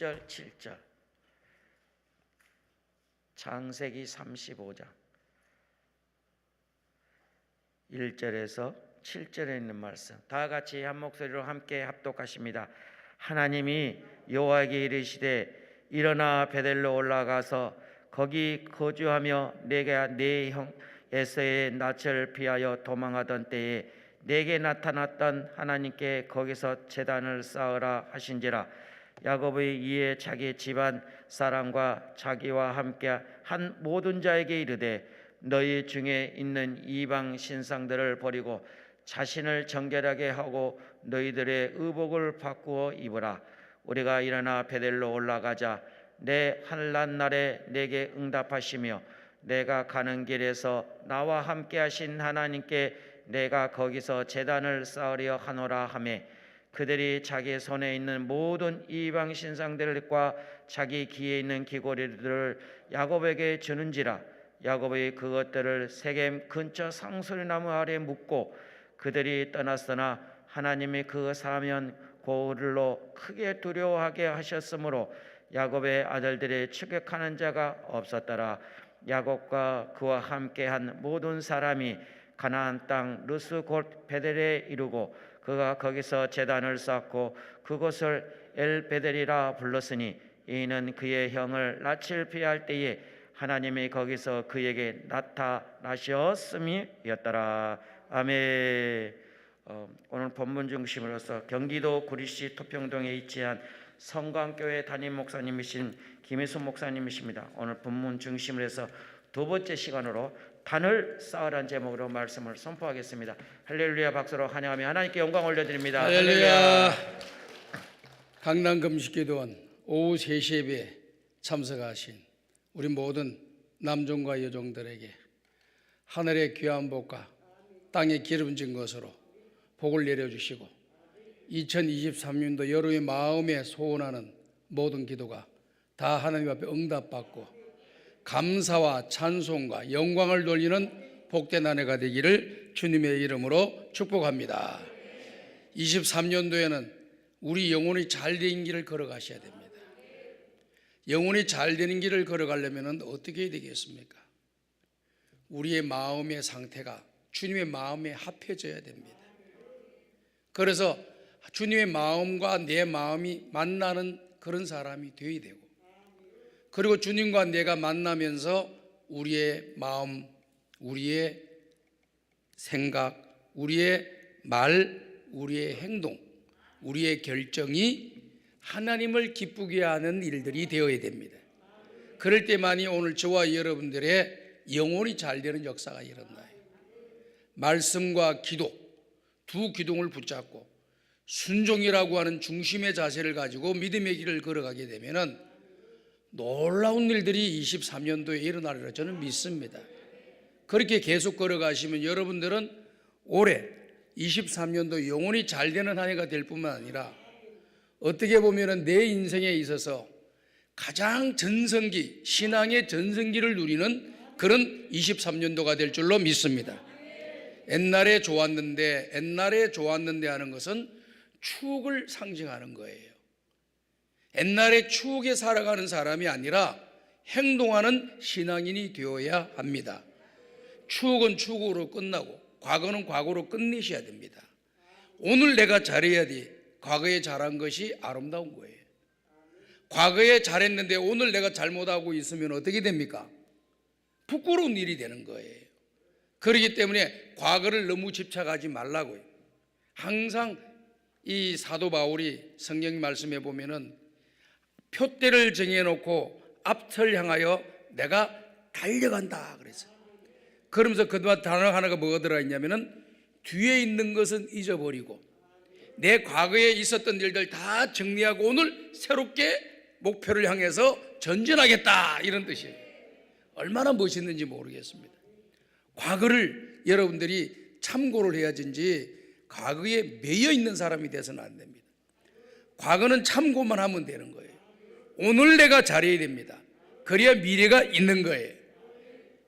6절 7절 창세기 35장 1절에서 7절에 있는 말씀 다 같이 한 목소리로 함께 합독하십니다. 하나님이 여호와에게 이르시되 일어나 베델로 올라가서 거기 거주하며 내가 네 형 에서의 낯을 피하여 도망하던 때에 내게 나타났던 하나님께 거기서 제단을 쌓으라 하신지라. 야곱의 이에 자기 집안 사람과 자기와 함께 한 모든 자에게 이르되 너희 중에 있는 이방 신상들을 버리고 자신을 정결하게 하고 너희들의 의복을 바꾸어 입으라. 우리가 일어나 베델로 올라가자. 내 환난 날에 내게 응답하시며 내가 가는 길에서 나와 함께 하신 하나님께 내가 거기서 제단을 쌓으려 하노라 하매 그들이 자기 손에 있는 모든 이방 신상들과 자기 귀에 있는 귀고리들을 야곱에게 주는지라. 야곱이 그것들을 세겜 근처 상소리나무 아래 묻고 그들이 떠났으나 하나님이 그 사면 고을로 크게 두려워하게 하셨으므로 야곱의 아들들이 추격하는 자가 없었더라. 야곱과 그와 함께한 모든 사람이 가나안 땅 루스 곧 베델에 이르고 그가 거기서 제단을 쌓고 그곳을 엘베델이라 불렀으니 이는 그의 형을 낯을 피할 때에 하나님이 거기서 그에게 나타나셨음이었더라. 아멘. 오늘 본문 중심으로서 경기도 구리시 토평동에 위치한 성광교회 담임 목사님이신 김혜순 목사님이십니다. 오늘 본문 중심으로 해서 두 번째 시간으로 단을 쌓으라는 제목으로 말씀을 선포하겠습니다. 할렐루야 박수로 환영하며 하나님께 영광 올려드립니다. 할렐루야. 강남 금식기도원 오후 3시 예배에 참석하신 우리 모든 남종과 여종들에게 하늘의 귀한 복과 땅에 기름진 것으로 복을 내려주시고 2023년도 여러분의 마음에 소원하는 모든 기도가 다 하나님 앞에 응답받고 감사와 찬송과 영광을 돌리는 복된 한 해가 되기를 주님의 이름으로 축복합니다. 23년도에는 우리 영혼이 잘 되는 길을 걸어가셔야 됩니다. 영혼이 잘 되는 길을 걸어가려면 어떻게 해야 되겠습니까? 우리의 마음의 상태가 주님의 마음에 합해져야 됩니다. 그래서 주님의 마음과 내 마음이 만나는 그런 사람이 되어야 되고, 그리고 주님과 내가 만나면서 우리의 마음, 우리의 생각, 우리의 말, 우리의 행동, 우리의 결정이 하나님을 기쁘게 하는 일들이 되어야 됩니다. 그럴 때만이 오늘 저와 여러분들의 영혼이 잘 되는 역사가 일어나요. 말씀과 기도, 두 기둥을 붙잡고 순종이라고 하는 중심의 자세를 가지고 믿음의 길을 걸어가게 되면은 놀라운 일들이 23년도에 일어나리라 저는 믿습니다. 그렇게 계속 걸어가시면 여러분들은 올해 23년도 영혼이 잘 되는 한 해가 될 뿐만 아니라 어떻게 보면은 내 인생에 있어서 가장 전성기, 신앙의 전성기를 누리는 그런 23년도가 될 줄로 믿습니다. 옛날에 좋았는데 하는 것은 추억을 상징하는 거예요. 옛날에 추억에 살아가는 사람이 아니라 행동하는 신앙인이 되어야 합니다. 추억은 추억으로 끝나고 과거는 과거로 끝내셔야 됩니다. 오늘 내가 잘해야 돼. 과거에 잘한 것이 아름다운 거예요. 과거에 잘했는데 오늘 내가 잘못하고 있으면 어떻게 됩니까? 부끄러운 일이 되는 거예요. 그렇기 때문에 과거를 너무 집착하지 말라고요. 항상 이 사도 바울이 성경 말씀에 보면은 표대를 정해놓고 앞을 향하여 내가 달려간다 그랬어요. 그러면서 그 단어 하나가 뭐가 들어있냐면은 뒤에 있는 것은 잊어버리고 내 과거에 있었던 일들 다 정리하고 오늘 새롭게 목표를 향해서 전진하겠다 이런 뜻이에요. 얼마나 멋있는지 모르겠습니다. 과거를 여러분들이 참고를 해야지 과거에 매여 있는 사람이 돼서는 안 됩니다. 과거는 참고만 하면 되는 거예요. 오늘 내가 잘해야 됩니다. 그래야 미래가 있는 거예요.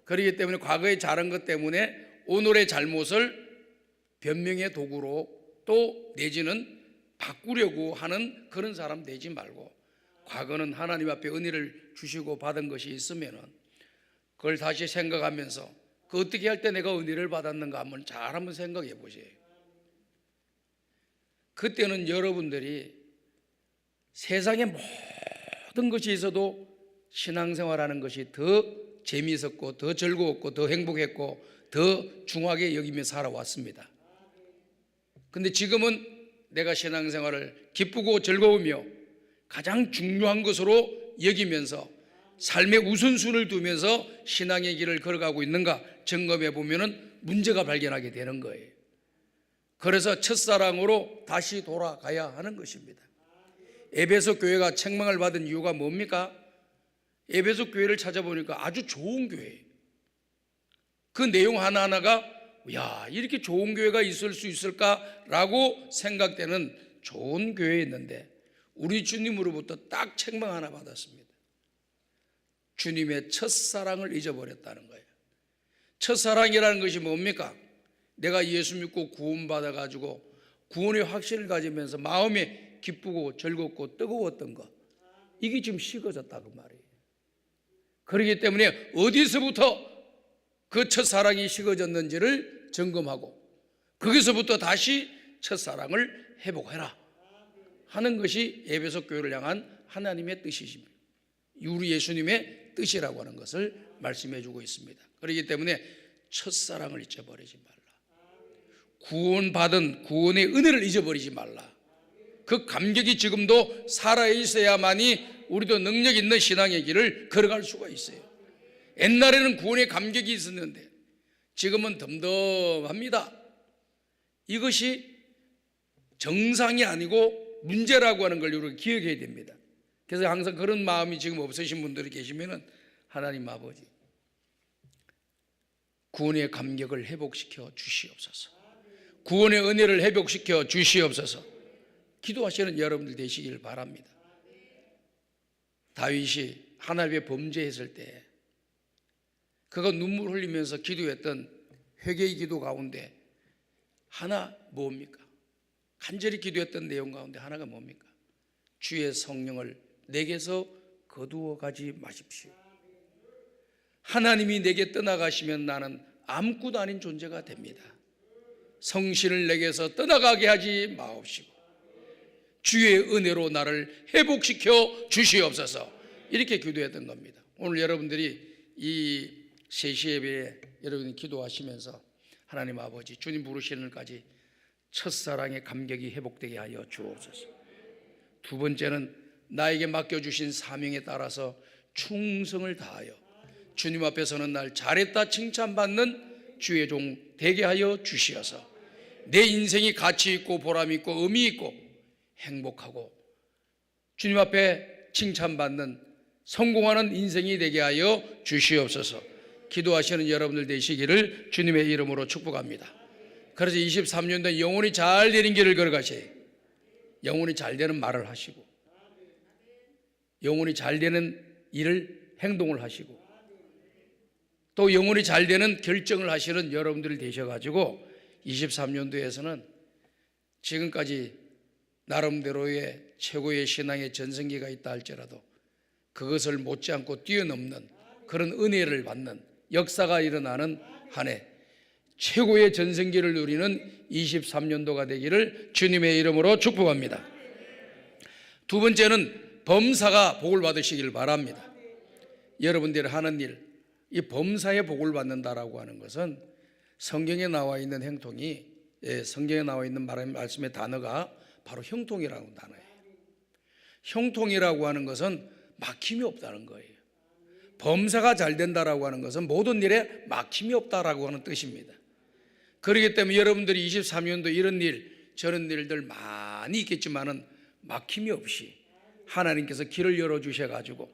그렇기 때문에 과거에 잘한 것 때문에 오늘의 잘못을 변명의 도구로 또 내지는 바꾸려고 하는 그런 사람 되지 말고 과거는 하나님 앞에 은혜를 주시고 받은 것이 있으면은 그걸 다시 생각하면서 그 어떻게 할 때 내가 은혜를 받았는가 한번 생각해 보세요. 그때는 여러분들이 세상의 모든 것이 있어도 신앙생활하는 것이 더 재미있었고 더 즐거웠고 더 행복했고 더 중하게 여기며 살아왔습니다. 근데 지금은 내가 신앙생활을 기쁘고 즐거우며 가장 중요한 것으로 여기면서 삶의 우선순위를 두면서 신앙의 길을 걸어가고 있는가 점검해 보면은 문제가 발견하게 되는 거예요. 그래서 첫사랑으로 다시 돌아가야 하는 것입니다. 에베소 교회가 책망을 받은 이유가 뭡니까? 에베소 교회를 찾아보니까 아주 좋은 교회예요. 그 내용 하나하나가 야, 이렇게 좋은 교회가 있을 수 있을까라고 생각되는 좋은 교회였는데 우리 주님으로부터 딱 책망 하나 받았습니다. 주님의 첫사랑을 잊어버렸다는 거예요. 첫사랑이라는 것이 뭡니까? 내가 예수 믿고 구원받아 가지고 구원의 확신을 가지면서 마음이 기쁘고 즐겁고 뜨거웠던 것, 이게 지금 식어졌다고 말이에요. 그렇기 때문에 어디서부터 그 첫사랑이 식어졌는지를 점검하고 거기서부터 다시 첫사랑을 회복해라 하는 것이 에베소 교회를 향한 하나님의 뜻이십니다. 우리 예수님의 뜻이라고 하는 것을 말씀해 주고 있습니다. 그렇기 때문에 첫사랑을 잊어버리지 말라. 구원받은 구원의 은혜를 잊어버리지 말라. 그 감격이 지금도 살아있어야만이 우리도 능력 있는 신앙의 길을 걸어갈 수가 있어요. 옛날에는 구원의 감격이 있었는데 지금은 덤덤합니다. 이것이 정상이 아니고 문제라고 하는 걸 우리가 기억해야 됩니다. 그래서 항상 그런 마음이 지금 없으신 분들이 계시면은 하나님 아버지 구원의 감격을 회복시켜 주시옵소서. 구원의 은혜를 회복시켜 주시옵소서. 기도하시는 여러분들 되시길 바랍니다. 다윗이 하나님의 범죄했을 때 그가 눈물 흘리면서 기도했던 회개의 기도 가운데 하나 뭡니까? 간절히 기도했던 내용 가운데 하나가 뭡니까? 주의 성령을 내게서 거두어 가지 마십시오. 하나님이 내게 떠나가시면 나는 아무것도 아닌 존재가 됩니다. 성신을 내게서 떠나가게 하지 마옵시고 주의 은혜로 나를 회복시켜 주시옵소서. 이렇게 기도했던 겁니다. 오늘 여러분들이 이 3시 예배에 여러분이 기도하시면서 하나님 아버지 주님 부르시는 날까지 첫사랑의 감격이 회복되게 하여 주옵소서. 두 번째는 나에게 맡겨주신 사명에 따라서 충성을 다하여 주님 앞에 서는 날 잘했다 칭찬받는 주의 종 되게 하여 주시어서 내 인생이 가치 있고 보람 있고 의미 있고 행복하고 주님 앞에 칭찬받는 성공하는 인생이 되게 하여 주시옵소서. 기도하시는 여러분들 되시기를 주님의 이름으로 축복합니다. 그래서 23년도 영혼이 잘 되는 길을 걸어가셔요. 영혼이 잘 되는 말을 하시고 영혼이 잘 되는 일을 행동을 하시고 또 영혼이 잘 되는 결정을 하시는 여러분들이 되셔가지고 23년도에서는 지금까지 나름대로의 최고의 신앙의 전성기가 있다 할지라도 그것을 못지않고 뛰어넘는 그런 은혜를 받는 역사가 일어나는 한 해 최고의 전성기를 누리는 23년도가 되기를 주님의 이름으로 축복합니다. 두 번째는 범사가 복을 받으시길 바랍니다. 여러분들이 하는 일, 이 범사에 복을 받는다라고 하는 것은 성경에 나와 있는 행통이 성경에 나와 있는 말씀의 단어가 바로 형통이라는 단어예요. 형통이라고 하는 것은 막힘이 없다는 거예요. 범사가 잘 된다라고 하는 것은 모든 일에 막힘이 없다라고 하는 뜻입니다. 그렇기 때문에 여러분들이 23년도 이런 일 저런 일들 많이 있겠지만은 막힘이 없이 하나님께서 길을 열어주셔가지고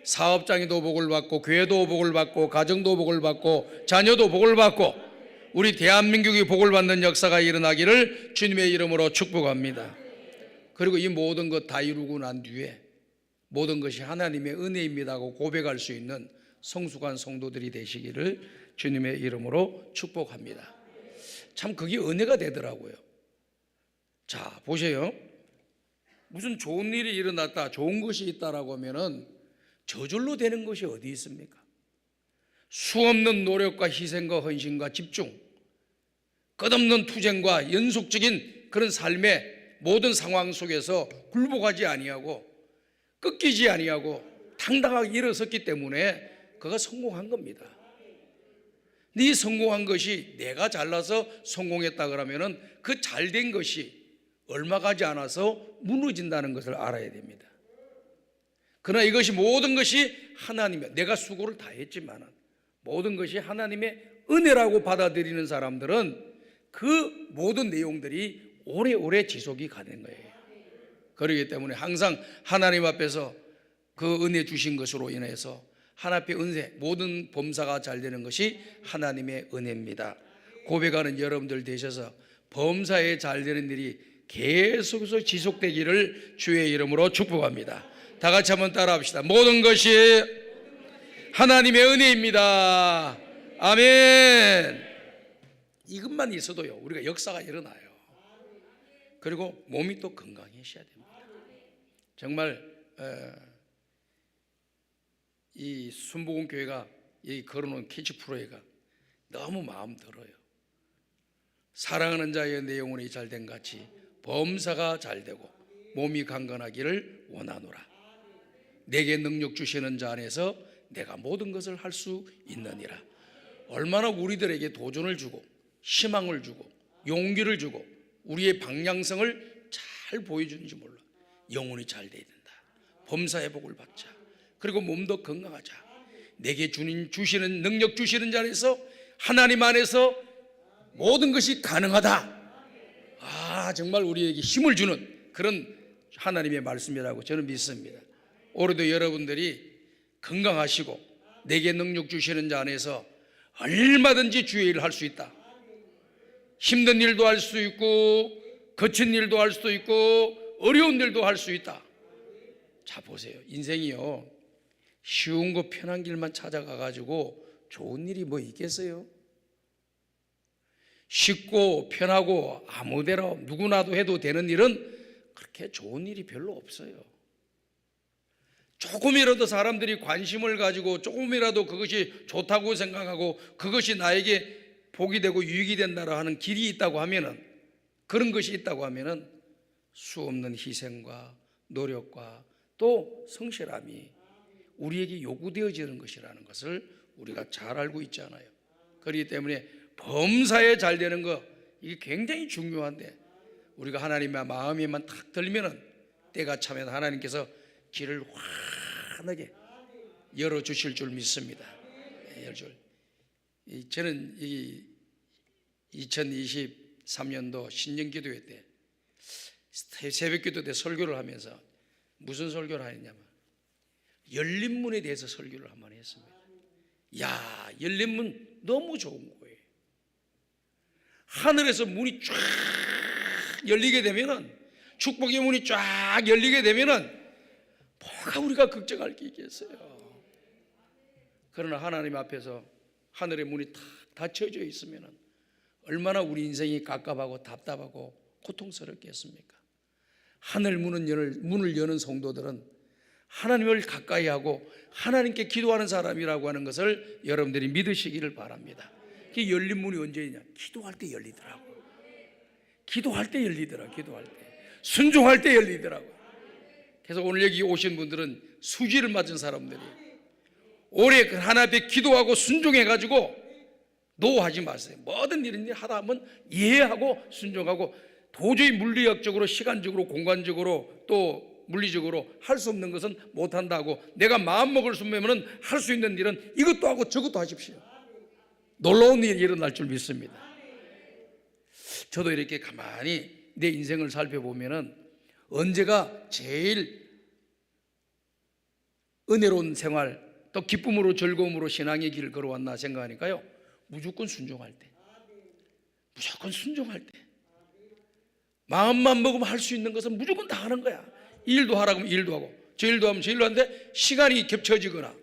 사업장에도 복을 받고 교회도 복을 받고 가정도 복을 받고 자녀도 복을 받고 우리 대한민국이 복을 받는 역사가 일어나기를 주님의 이름으로 축복합니다. 그리고 이 모든 것 다 이루고 난 뒤에 모든 것이 하나님의 은혜입니다고 고백할 수 있는 성숙한 성도들이 되시기를 주님의 이름으로 축복합니다. 참 그게 은혜가 되더라고요. 자, 보세요. 무슨 좋은 일이 일어났다, 좋은 것이 있다라고 하면은 저절로 되는 것이 어디 있습니까? 수없는 노력과 희생과 헌신과 집중, 끝없는 투쟁과 연속적인 그런 삶의 모든 상황 속에서 굴복하지 아니하고 꺾이지 아니하고 당당하게 일어섰기 때문에 그가 성공한 겁니다. 네 성공한 것이 내가 잘나서 성공했다 그러면은 그 잘된 것이 얼마 가지 않아서 무너진다는 것을 알아야 됩니다. 그러나 이것이 모든 것이 하나님의, 내가 수고를 다 했지만 모든 것이 하나님의 은혜라고 받아들이는 사람들은 그 모든 내용들이 오래오래 지속이 가는 거예요. 그렇기 때문에 항상 하나님 앞에서 그 은혜 주신 것으로 인해서 하나님의 은혜, 모든 범사가 잘 되는 것이 하나님의 은혜입니다. 고백하는 여러분들 되셔서 범사에 잘 되는 일이 계속해서 지속되기를 주의 이름으로 축복합니다. 다 같이 한번 따라합시다. 모든 것이 하나님의 은혜입니다. 아멘. 이것만 있어도요, 우리가 역사가 일어나요. 그리고 몸이 또 건강해셔야 됩니다. 정말 이 순복음교회가 이 걸어놓은 캐치프레이가 너무 마음 들어요. 사랑하는 자의 내 영혼이 잘된 같이 범사가 잘되고 몸이 강건하기를 원하노라. 내게 능력 주시는 자 안에서 내가 모든 것을 할 수 있느니라. 얼마나 우리들에게 도전을 주고 희망을 주고 용기를 주고 우리의 방향성을 잘 보여주는지 몰라. 영혼이 잘 돼야 된다. 범사 회복을 받자. 그리고 몸도 건강하자. 내게 주시는 능력 주시는 자 안에서, 하나님 안에서 모든 것이 가능하다. 정말 우리에게 힘을 주는 그런 하나님의 말씀이라고 저는 믿습니다. 올해도 여러분들이 건강하시고 내게 능력 주시는 자 안에서 얼마든지 주의 일을 할 수 있다. 힘든 일도 할 수 있고 거친 일도 할 수도 있고 어려운 일도 할 수 있다. 자, 보세요. 인생이요, 쉬운 거 편한 길만 찾아가 가지고 좋은 일이 뭐 있겠어요? 쉽고 편하고 아무데나 누구나도 해도 되는 일은 그렇게 좋은 일이 별로 없어요. 조금이라도 사람들이 관심을 가지고 조금이라도 그것이 좋다고 생각하고 그것이 나에게 복이 되고 유익이 된다라 하는 길이 있다고 하면은, 그런 것이 있다고 하면은 수없는 희생과 노력과 또 성실함이 우리에게 요구되어지는 것이라는 것을 우리가 잘 알고 있잖아요. 그렇기 때문에 범사에 잘 되는 거, 이게 굉장히 중요한데 우리가 하나님의 마음에만 탁 들면은 때가 차면 하나님께서 길을 환하게 열어주실 줄 믿습니다. 저는 이 2023년도 신년기도회 때 새벽기도 때 설교를 하면서 무슨 설교를 하느냐면 열린 문에 대해서 설교를 한번 했습니다. 야, 열린 문 너무 좋은 거예요. 하늘에서 문이 쫙 열리게 되면은, 축복의 문이 쫙 열리게 되면은 뭐가 우리가 걱정할 게 있겠어요. 그러나 하나님 앞에서 하늘의 문이 탁 닫혀져 있으면은 얼마나 우리 인생이 깝깝하고 답답하고 고통스럽겠습니까? 하늘 문을 여는 성도들은 하나님을 가까이 하고 하나님께 기도하는 사람이라고 하는 것을 여러분들이 믿으시기를 바랍니다. 그 열린 문이 언제냐? 기도할 때 열리더라고. 기도할 때 열리더라. 기도할 때, 순종할 때 열리더라고. 그래서 오늘 여기 오신 분들은 수지를 맞은 사람들이 올해 하나님 앞에 기도하고 순종해가지고 노하지 마세요. 모든 일은 하다 하면 이해하고 순종하고, 도저히 물리학적으로 시간적으로 공간적으로 또 물리적으로 할 수 없는 것은 못한다고, 내가 마음먹을 수 있으면 할 수 있는 일은 이것도 하고 저것도 하십시오. 놀라운 일이 일어날 줄 믿습니다. 저도 이렇게 가만히 내 인생을 살펴보면은 언제가 제일 은혜로운 생활 또 기쁨으로 즐거움으로 신앙의 길을 걸어왔나 생각하니까요, 무조건 순종할 때, 무조건 순종할 때, 마음만 먹으면 할 수 있는 것은 무조건 다 하는 거야. 이 일도 하라고 하면 일도 하고 저 일도 하면 저 일도 하는데 시간이 겹쳐지거나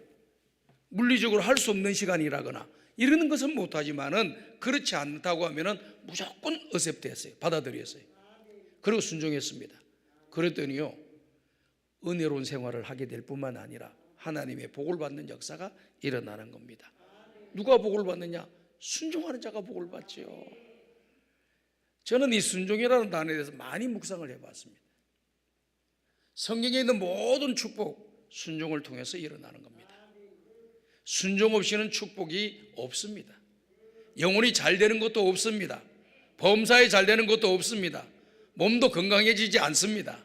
물리적으로 할 수 없는 시간이라거나 이러는 것은 못하지만은, 그렇지 않다고 하면은 무조건 어셉트했어요. 받아들였어요. 그리고 순종했습니다. 그랬더니요, 은혜로운 생활을 하게 될 뿐만 아니라 하나님의 복을 받는 역사가 일어나는 겁니다. 누가 복을 받느냐? 순종하는 자가 복을 받지요. 저는 이 순종이라는 단어에 대해서 많이 묵상을 해봤습니다. 성경에 있는 모든 축복, 순종을 통해서 일어나는 겁니다. 순종 없이는 축복이 없습니다. 영혼이 잘 되는 것도 없습니다. 범사에 잘 되는 것도 없습니다. 몸도 건강해지지 않습니다.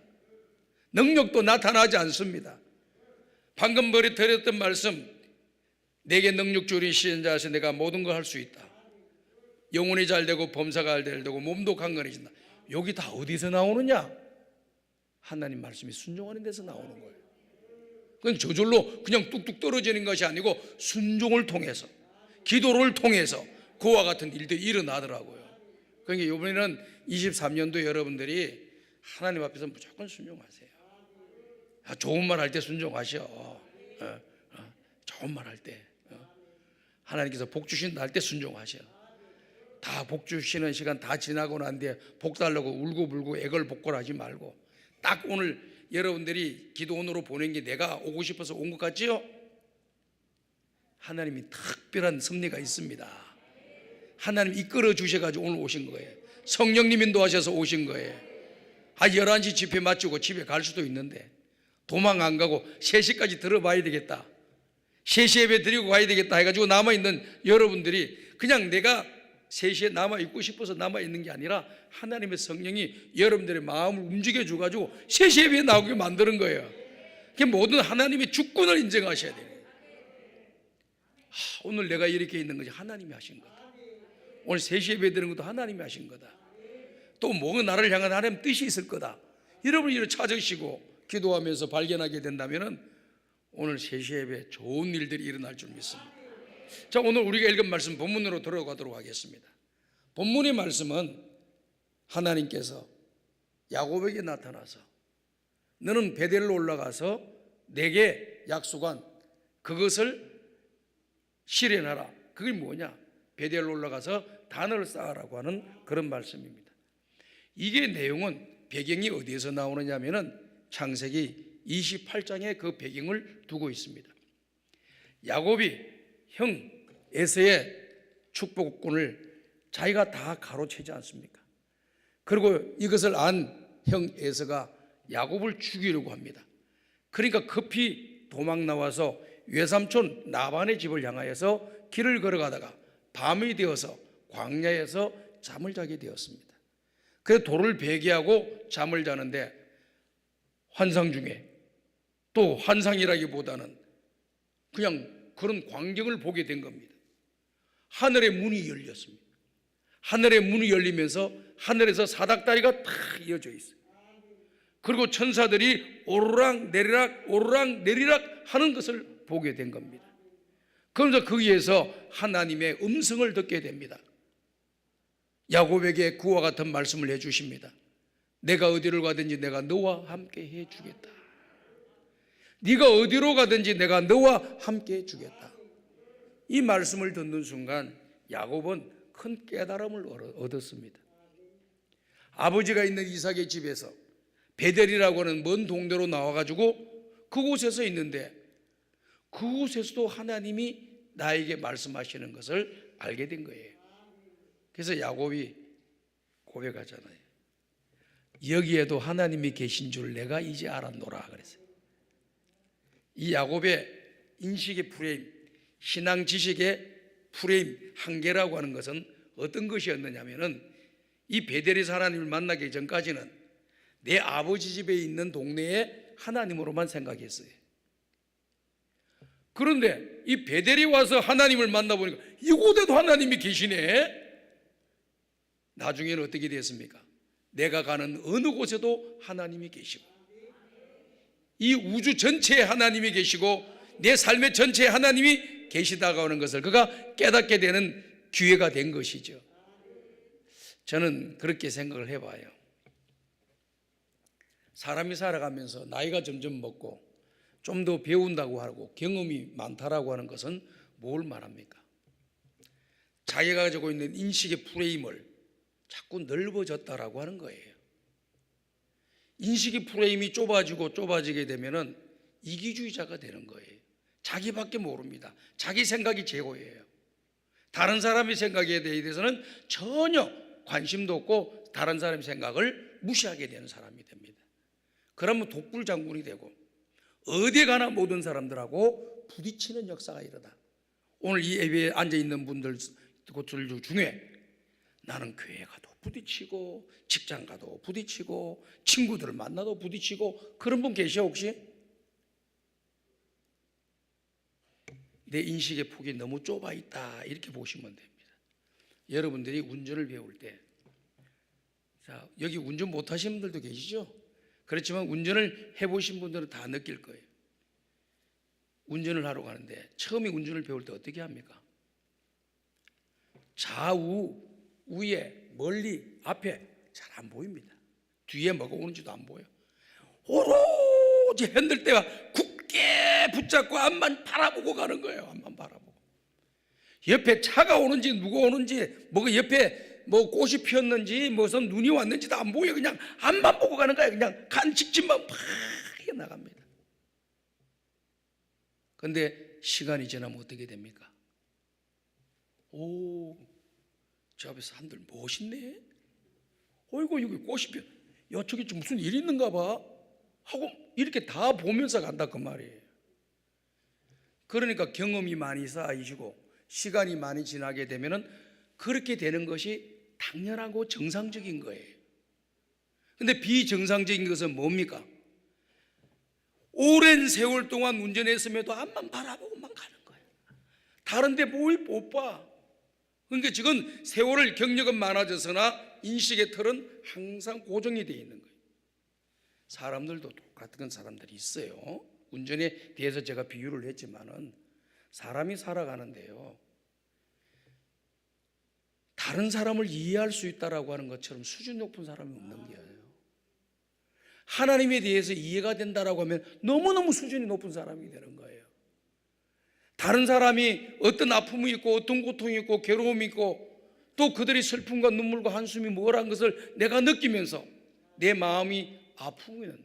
능력도 나타나지 않습니다. 방금 드렸던 말씀, 내게 능력 주린 시인자에서 내가 모든 걸 할 수 있다. 영혼이 잘 되고 범사가 잘 되고 몸도 강건해진다. 여기 다 어디서 나오느냐? 하나님 말씀이 순종하는 데서 나오는 거예요. 그건 저절로 그냥 뚝뚝 떨어지는 것이 아니고 순종을 통해서, 기도를 통해서 그와 같은 일들이 일어나더라고요. 그러니까 이번에는 23년도 여러분들이 하나님 앞에서 무조건 순종하세요. 좋은 말 할 때 순종하셔. 좋은 말 할 때, 하나님께서 복 주신다 할 때 순종하셔. 다 복 주시는 시간 다 지나고 난 뒤에 복 달라고 울고불고 애걸복걸하지 말고, 딱 오늘 여러분들이 기도원으로 보낸 게 내가 오고 싶어서 온 것 같지요? 하나님이 특별한 섭리가 있습니다. 하나님 이끌어 주셔가지고 오늘 오신 거예요. 성령님 인도하셔서 오신 거예요. 11시 집회 마치고 집에 갈 수도 있는데 도망 안 가고 3시까지 들어봐야 되겠다, 3시 예배 드리고 가야 되겠다 해가지고 남아있는 여러분들이 그냥 내가 3시에 남아있고 싶어서 남아있는 게 아니라 하나님의 성령이 여러분들의 마음을 움직여줘가지고 3시 예배에 나오게 만드는 거예요. 그게 모든 하나님의 주권을 인정하셔야 돼요. 오늘 내가 이렇게 있는 것이 하나님이 하신 거다. 오늘 3시 예배 드리는 것도 하나님이 하신 거다. 또 뭔가 나를 향한 하나님 뜻이 있을 거다. 여러분이 이를 찾으시고 기도하면서 발견하게 된다면 오늘 3시 예배 좋은 일들이 일어날 줄 믿습니다. 자, 오늘 우리가 읽은 말씀 본문으로 들어가도록 하겠습니다. 본문의 말씀은 하나님께서 야곱에게 나타나서 너는 베델로 올라가서 내게 약속한 그것을 실현하라. 그게 뭐냐? 베델로 올라가서 단을 쌓으라고 하는 그런 말씀입니다. 이게 내용은 배경이 어디에서 나오느냐 하면은 창세기 28장에 그 배경을 두고 있습니다. 야곱이 형 에서의 축복권을 자기가 다 가로채지 않습니까? 그리고 이것을 안 형 에서가 야곱을 죽이려고 합니다. 그러니까 급히 도망 나와서 외삼촌 나반의 집을 향하여서 길을 걸어가다가 밤이 되어서 광야에서 잠을 자게 되었습니다. 그래서 돌을 베개하고 잠을 자는데 환상 중에, 또 환상이라기보다는 그냥 그런 광경을 보게 된 겁니다. 하늘의 문이 열렸습니다. 하늘의 문이 열리면서 하늘에서 사닥다리가 탁 이어져 있어요. 그리고 천사들이 오르락 내리락 오르락 내리락 하는 것을 보게 된 겁니다. 그러면서 거기에서 하나님의 음성을 듣게 됩니다. 야곱에게 그와 같은 말씀을 해주십니다. 내가 어디를 가든지 내가 너와 함께 해주겠다. 네가 어디로 가든지 내가 너와 함께 해주겠다. 이 말씀을 듣는 순간 야곱은 큰 깨달음을 얻었습니다. 아버지가 있는 이삭의 집에서 베델이라고 하는 먼 동네로 나와가지고 그곳에서 있는데 그곳에서도 하나님이 나에게 말씀하시는 것을 알게 된 거예요. 그래서 야곱이 고백하잖아요. 여기에도 하나님이 계신 줄 내가 이제 알았노라 그랬어요. 이 야곱의 인식의 프레임, 신앙 지식의 프레임 한계라고 하는 것은 어떤 것이었느냐면은 이 베델에서 하나님을 만나기 전까지는 내 아버지 집에 있는 동네에 하나님으로만 생각했어요. 그런데 이 베델에 와서 하나님을 만나보니까 이곳에도 하나님이 계시네. 나중에는 어떻게 됐습니까? 내가 가는 어느 곳에도 하나님이 계시고 이 우주 전체에 하나님이 계시고 내 삶의 전체에 하나님이 계시다고 하는 것을 그가 깨닫게 되는 기회가 된 것이죠. 저는 그렇게 생각을 해봐요. 사람이 살아가면서 나이가 점점 먹고 좀 더 배운다고 하고 경험이 많다라고 하는 것은 뭘 말합니까? 자기가 가지고 있는 인식의 프레임을 자꾸 넓어졌다라고 하는 거예요. 인식의 프레임이 좁아지게 되면은 이기주의자가 되는 거예요. 자기밖에 모릅니다. 자기 생각이 최고예요. 다른 사람의 생각에 대해서는 전혀 관심도 없고 다른 사람의 생각을 무시하게 되는 사람이 됩니다. 그러면 독불장군이 되고 어디에 가나 모든 사람들하고 부딪히는 역사가 일어나. 오늘 이 예배에 앉아있는 분들 중에 나는 교회 가도 부딪히고 직장 가도 부딪히고 친구들을 만나도 부딪히고 그런 분 계셔 혹시? 내 인식의 폭이 너무 좁아 있다 이렇게 보시면 됩니다. 여러분들이 운전을 배울 때, 자 여기 운전 못하시는 분들도 계시죠? 그렇지만 운전을 해보신 분들은 다 느낄 거예요. 운전을 하러 가는데 처음에 운전을 배울 때 어떻게 합니까? 좌우, 위에, 멀리, 앞에 잘 안 보입니다. 뒤에 뭐가 오는지도 안 보여. 오로지 핸들대가 굳게 붙잡고 앞만 바라보고 가는 거예요. 앞만 바라보고. 옆에 차가 오는지 누가 오는지 뭐가 옆에 뭐 꽃이 피었는지 무슨 눈이 왔는지도 안 보여. 그냥 앞만 보고 가는 거예요. 그냥 간 직진만 팍 나갑니다. 그런데 시간이 지나면 어떻게 됩니까? 오, 저 앞에 사람들 멋있네. 어이구 여기 꽃이 피어. 야 저기 무슨 일이 있는가 봐 하고 이렇게 다 보면서 간다 그 말이에요. 그러니까 경험이 많이 쌓이시고 시간이 많이 지나게 되면은 그렇게 되는 것이 당연하고 정상적인 거예요. 근데 비정상적인 것은 뭡니까? 오랜 세월 동안 운전했음에도 앞만 바라보고만 가는 거예요. 다른 데 못 봐. 그러니까 지금 세월을 경력은 많아져서나 인식의 틀은 항상 고정이 되어 있는 거예요. 사람들도 똑같은 사람들이 있어요. 운전에 대해서 제가 비유를 했지만은 사람이 살아가는데요, 다른 사람을 이해할 수 있다라고 하는 것처럼 수준 높은 사람이 없는 거예요. 하나님에 대해서 이해가 된다라고 하면 너무너무 수준이 높은 사람이 되는 거예요. 다른 사람이 어떤 아픔이 있고 어떤 고통이 있고 괴로움이 있고 또 그들의 슬픔과 눈물과 한숨이 뭐라는 것을 내가 느끼면서 내 마음이 아프면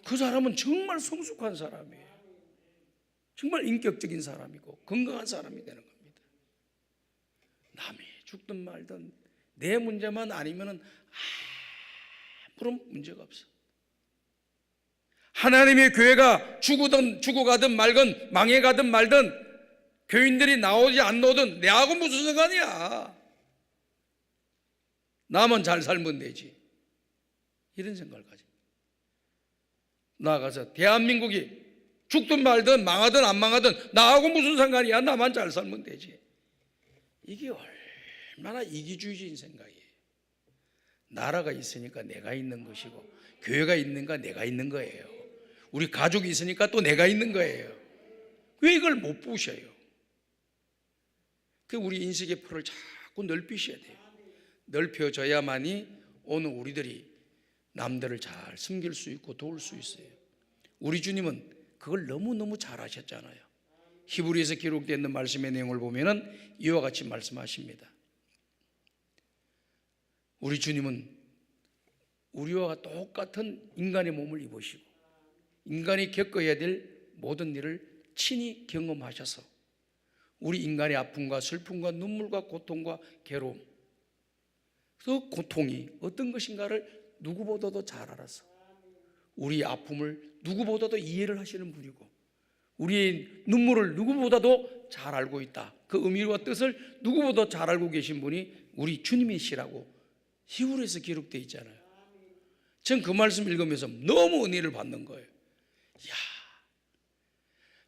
그 사람은 정말 성숙한 사람이에요. 정말 인격적인 사람이고 건강한 사람이 되는 겁니다. 남이 죽든 말든 내 문제만 아니면은 아무런 문제가 없어. 하나님의 교회가 죽어가든 말건 망해가든 말든 교인들이 나오지 안 나오든 내하고 무슨 상관이야. 나만 잘 살면 되지. 이런 생각을 가집니다. 나아가서 대한민국이 죽든 말든 망하든 안 망하든 나하고 무슨 상관이야. 나만 잘 살면 되지. 이게 얼마나 이기주의적인 생각이에요. 나라가 있으니까 내가 있는 것이고 교회가 있는가 내가 있는 거예요. 우리 가족이 있으니까 또 내가 있는 거예요. 왜 이걸 못 보셔요? 그 우리 인식의 풀을 자꾸 넓히셔야 돼요. 넓혀져야만이 오늘 우리들이 남들을 잘 섬길 수 있고 도울 수 있어요. 우리 주님은 그걸 너무너무 잘하셨잖아요. 히브리에서 기록되어 있는 말씀의 내용을 보면은 이와 같이 말씀하십니다. 우리 주님은 우리와 똑같은 인간의 몸을 입으시고 인간이 겪어야 될 모든 일을 친히 경험하셔서 우리 인간의 아픔과 슬픔과 눈물과 고통과 괴로움, 그 고통이 어떤 것인가를 누구보다도 잘 알아서 우리의 아픔을 누구보다도 이해를 하시는 분이고 우리의 눈물을 누구보다도 잘 알고 있다. 그 의미와 뜻을 누구보다 잘 알고 계신 분이 우리 주님이시라고 히브리에서 기록되어 있잖아요. 전 그 말씀 읽으면서 너무 은혜를 받는 거예요. 야,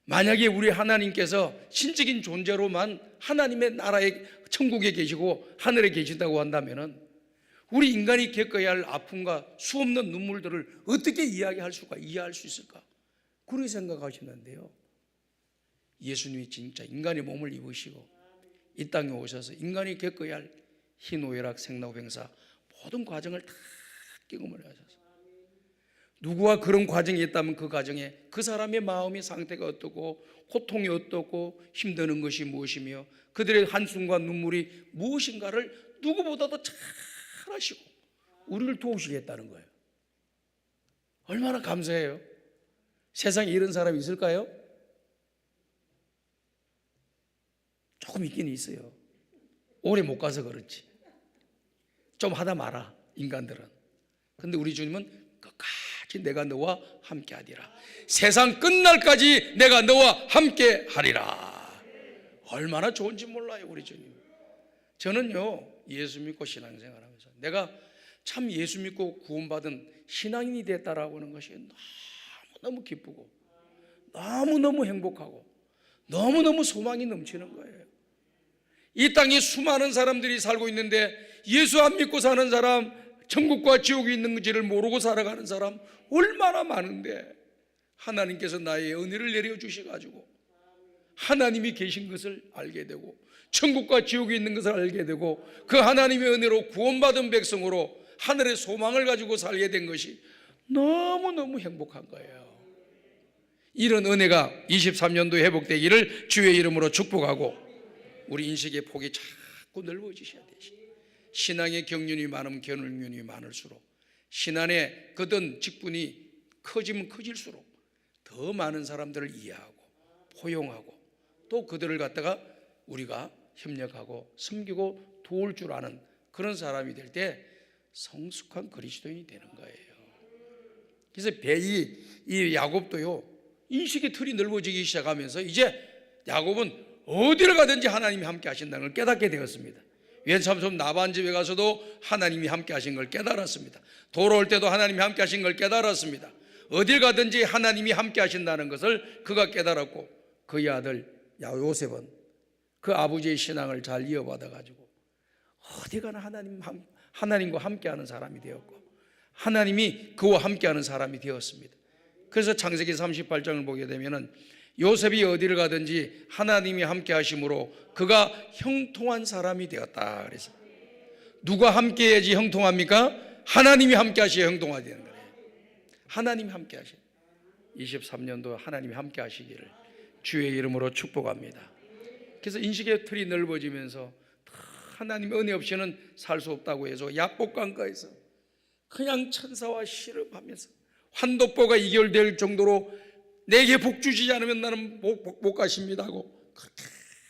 만약에 우리 하나님께서 신적인 존재로만 하나님의 나라에 천국에 계시고 하늘에 계신다고 한다면은 우리 인간이 겪어야 할 아픔과 수없는 눈물들을 어떻게 이해할 수 있을까? 그렇게 생각하시는데요. 예수님이 진짜 인간의 몸을 입으시고 이 땅에 오셔서 인간이 겪어야 할 희노애락, 생老병사 모든 과정을 다 경험을 하셔서 누구와 그런 과정이 있다면 그 과정에 그 사람의 마음의 상태가 어떻고 고통이 어떻고 힘드는 것이 무엇이며 그들의 한숨과 눈물이 무엇인가를 누구보다도 잘 아시고 우리를 도우시겠다는 거예요. 얼마나 감사해요. 세상에 이런 사람이 있을까요? 조금 있긴 있어요. 오래 못 가서 그렇지. 좀 하다 말아, 인간들은. 근데 우리 주님은 끝까지 내가 너와 함께 하리라. 세상 끝날까지 내가 너와 함께 하리라. 얼마나 좋은지 몰라요, 우리 주님. 저는요, 예수 믿고 신앙생활하면서 내가 참 예수 믿고 구원받은 신앙인이 됐다라고 하는 것이 너무너무 기쁘고 너무너무 행복하고 너무너무 소망이 넘치는 거예요. 이 땅에 수많은 사람들이 살고 있는데 예수 안 믿고 사는 사람, 천국과 지옥이 있는지를 모르고 살아가는 사람 얼마나 많은데, 하나님께서 나의 은혜를 내려주셔가지고 하나님이 계신 것을 알게 되고 천국과 지옥이 있는 것을 알게 되고 그 하나님의 은혜로 구원받은 백성으로 하늘의 소망을 가지고 살게 된 것이 너무너무 행복한 거예요. 이런 은혜가 23년도에 회복되기를 주의 이름으로 축복하고, 우리 인식의 폭이 자꾸 넓어지셔야 되시. 신앙의 경륜이 많으면 경륜이 많을수록, 신앙의 거듭 직분이 커지면 커질수록 더 많은 사람들을 이해하고 포용하고 또 그들을 갖다가 우리가 협력하고 섬기고 도울 줄 아는 그런 사람이 될 때 성숙한 그리스도인이 되는 거예요. 그래서 이 야곱도요, 인식의 틀이 넓어지기 시작하면서 이제 야곱은 어디를 가든지 하나님이 함께 하신다는 걸 깨닫게 되었습니다. 왼삼손 나반 집에 가서도 하나님이 함께 하신 걸 깨달았습니다. 돌아올 때도 하나님이 함께 하신 걸 깨달았습니다. 어딜 가든지 하나님이 함께 하신다는 것을 그가 깨달았고, 그의 아들 요셉은 그 아버지의 신앙을 잘 이어받아 가지고 어디 가나 하나님과 함께하는 사람이 되었고 하나님이 그와 함께하는 사람이 되었습니다. 그래서 창세기 38장을 보게 되면은 요셉이 어디를 가든지 하나님이 함께 하심으로 그가 형통한 사람이 되었다. 그래서 누가 함께 해야지 형통합니까? 하나님이 함께 하셔야 형통하게 되는 거예요. 하나님이 함께 하셔. 23년도 하나님이 함께 하시기를 주의 이름으로 축복합니다. 그래서 인식의 틀이 넓어지면서 하나님의 은혜 없이는 살 수 없다고 해서 약복강가에서 그냥 천사와 씨름하면서 환도포가 이결될 정도로 내게 복 주시지 않으면 나는 못 가십니다 하고 그렇게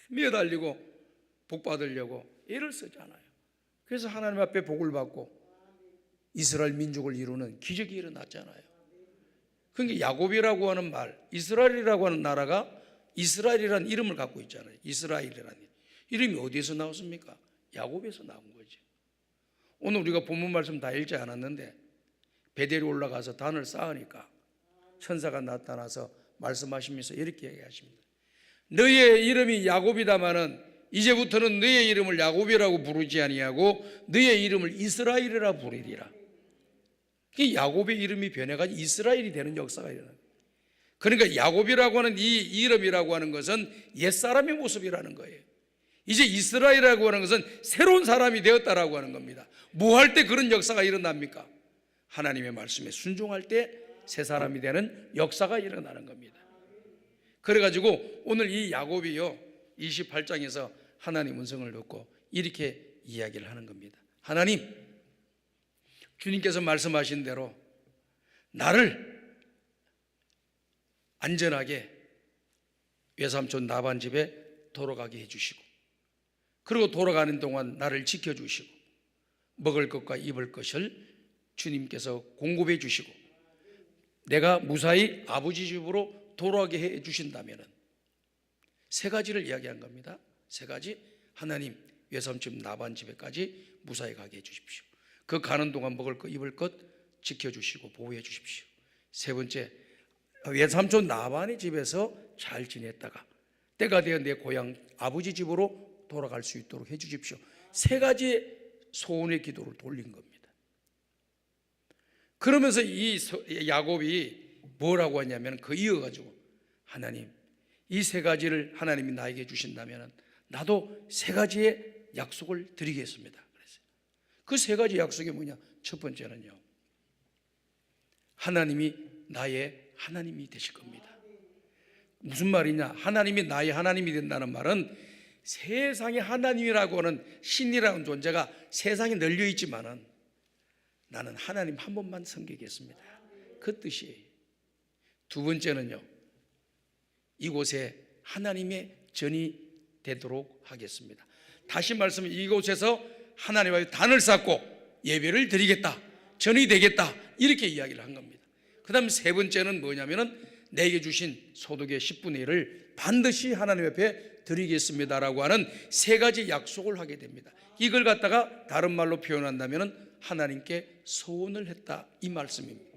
매달리고 복 받으려고 애를 쓰잖아요. 그래서 하나님 앞에 복을 받고 이스라엘 민족을 이루는 기적이 일어났잖아요. 그러니까 야곱이라고 하는 말, 이스라엘이라고 하는 나라가 이스라엘이라는 이름을 갖고 있잖아요. 이스라엘이라는 이름이 어디에서 나왔습니까? 야곱에서 나온 거죠. 오늘 우리가 본문 말씀 다 읽지 않았는데 베델이 올라가서 단을 쌓으니까 천사가 나타나서 말씀하시면서 이렇게 얘기하십니다. 너의 이름이 야곱이다마는 이제부터는 너의 이름을 야곱이라고 부르지 아니하고 너의 이름을 이스라엘이라 부르리라. 야곱의 이름이 변해가지고 이스라엘이 되는 역사가 일어납니다. 그러니까 야곱이라고 하는 이 이름이라고 하는 것은 옛사람의 모습이라는 거예요. 이제 이스라엘이라고 하는 것은 새로운 사람이 되었다라고 하는 겁니다. 뭐 할 때 그런 역사가 일어납니까? 하나님의 말씀에 순종할 때 새 사람이 되는 역사가 일어나는 겁니다. 그래가지고 오늘 이 야곱이요 28장에서 하나님 음성을 듣고 이렇게 이야기를 하는 겁니다. 하나님, 주님께서 말씀하신 대로 나를 안전하게 외삼촌 나반 집에 돌아가게 해주시고, 그리고 돌아가는 동안 나를 지켜주시고 먹을 것과 입을 것을 주님께서 공급해 주시고 내가 무사히 아버지 집으로 돌아가게 해 주신다면 세 가지를 이야기한 겁니다. 세 가지. 하나님, 외삼촌 나반 집에까지 무사히 가게 해 주십시오. 그 가는 동안 먹을 것 입을 것 지켜주시고 보호해 주십시오. 세 번째, 외삼촌 나반의 집에서 잘 지냈다가 때가 되어 내 고향 아버지 집으로 돌아갈 수 있도록 해 주십시오. 세 가지의 소원의 기도를 돌린 겁니다. 그러면서 이 야곱이 뭐라고 하냐면 그 이어가지고 하나님, 이 세 가지를 하나님이 나에게 주신다면 나도 세 가지의 약속을 드리겠습니다. 그 세 가지 약속이 뭐냐? 첫 번째는요, 하나님이 나의 하나님이 되실 겁니다. 무슨 말이냐? 하나님이 나의 하나님이 된다는 말은 세상에 하나님이라고 하는 신이라는 존재가 세상에 널려 있지만은 나는 하나님 한 분만 섬기겠습니다. 그 뜻이에요. 두 번째는요, 이곳에 하나님의 전이 되도록 하겠습니다. 다시 말씀은 이곳에서 하나님과의 단을 쌓고 예배를 드리겠다, 전이 되겠다, 이렇게 이야기를 한 겁니다. 그 다음 세 번째는 뭐냐면은 내게 주신 소득의 10분의 1을 반드시 하나님 앞에 드리겠습니다라고 하는 세 가지 약속을 하게 됩니다. 이걸 갖다가 다른 말로 표현한다면은 하나님께 소원을 했다, 이 말씀입니다.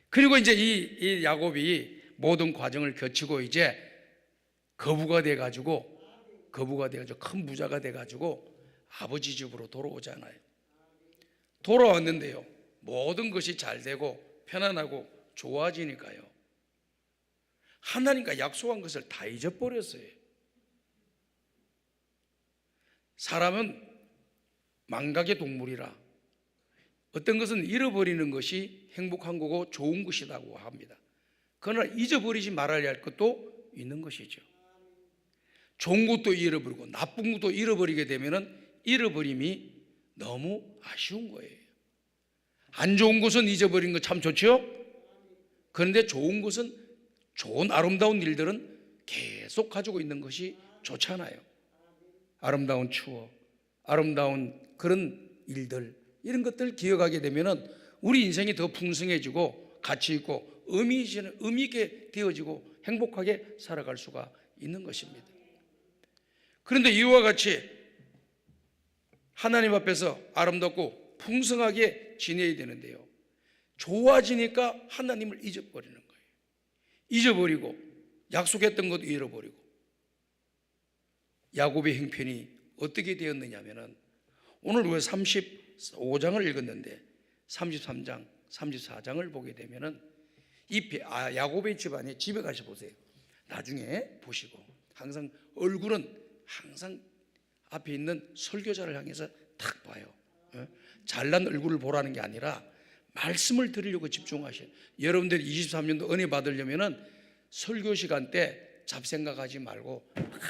그리고 이제 이 야곱이 모든 과정을 거치고 이제 거부가 돼가지고 큰 부자가 돼가지고 아버지 집으로 돌아오잖아요. 돌아왔는데요, 모든 것이 잘 되고 편안하고 좋아지니까요, 하나님과 약속한 것을 다 잊어버렸어요. 사람은 망각의 동물이라 어떤 것은 잃어버리는 것이 행복한 거고 좋은 것이라고 합니다. 그러나 잊어버리지 말아야 할 것도 있는 것이죠. 좋은 것도 잃어버리고 나쁜 것도 잃어버리게 되면은 잃어버림이 너무 아쉬운 거예요. 안 좋은 것은 잊어버린 거 참 좋죠. 그런데 좋은 것은, 좋은 아름다운 일들은 계속 가지고 있는 것이 좋잖아요. 아름다운 추억, 아름다운 그런 일들, 이런 것들 기억하게 되면은 우리 인생이 더 풍성해지고 가치 있고 의미 있게 되어지고 행복하게 살아갈 수가 있는 것입니다. 그런데 이와 같이 하나님 앞에서 아름답고 풍성하게 지내야 되는데요, 좋아지니까 하나님을 잊어버리는 거예요. 잊어버리고 약속했던 것도 잃어버리고. 야곱의 형편이 어떻게 되었느냐 하면은 오늘 우리가 35장을 읽었는데 33장, 34장을 보게 되면은 야곱의 집안에 집에 가서 보세요. 나중에 보시고 항상 얼굴은 항상 앞에 있는 설교자를 향해서 탁 봐요. 잘난 얼굴을 보라는 게 아니라 말씀을 들으려고 집중하셔요. 여러분들이 23년도 은혜 받으려면은 설교 시간 때 잡생각하지 말고 막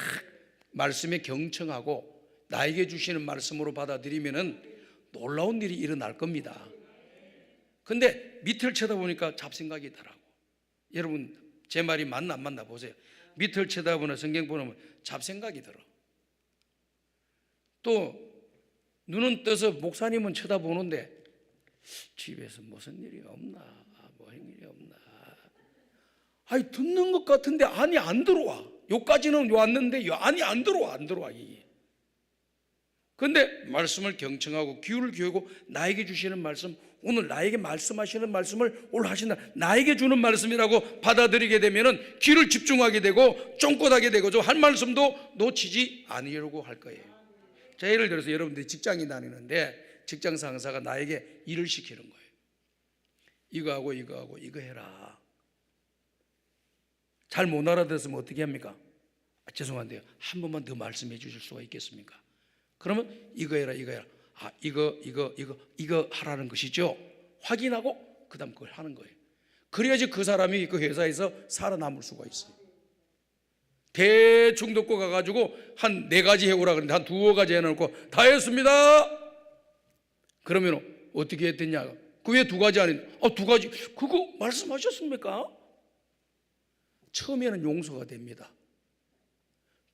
말씀에 경청하고 나에게 주시는 말씀으로 받아들이면은 놀라운 일이 일어날 겁니다. 근데 밑을 쳐다보니까 잡생각이 더라고. 여러분 제 말이 맞나 안 맞나 보세요. 밑을 쳐다보는 성경 보면 잡생각이 들어. 또 눈은 떠서 목사님은 쳐다보는데 집에서 무슨 일이 없나, 뭐 일이 없나. 아니 듣는 것 같은데 안이 안 들어와. 요까지는 왔는데 안이 안 들어와. 이게. 근데 말씀을 경청하고 귀를 기울이고 나에게 주시는 말씀, 오늘 나에게 말씀하시는 말씀을 오늘 하신다, 나에게 주는 말씀이라고 받아들이게 되면은 귀를 집중하게 되고 쫑긋하게 되고 할 말씀도 놓치지 않으려고 할 거예요. 자, 예를 들어서 여러분들이 직장에 다니는데 직장 상사가 나에게 일을 시키는 거예요. 이거 하고 이거 해라. 잘 못 알아들었으면 어떻게 합니까? 죄송한데요, 한 번만 더 말씀해 주실 수가 있겠습니까? 그러면 이거 해라. 이거 하라는 것이죠. 확인하고 그 다음 그걸 하는 거예요. 그래야지 그 사람이 그 회사에서 살아남을 수가 있어요. 대충 듣고 가가지고 한 4가지 해오라 그러는데 한 2가지 해놓고 다 했습니다. 그러면 어떻게 했더냐? 그 왜 2가지 안 했냐? 2가지 그거 말씀하셨습니까? 처음에는 용서가 됩니다.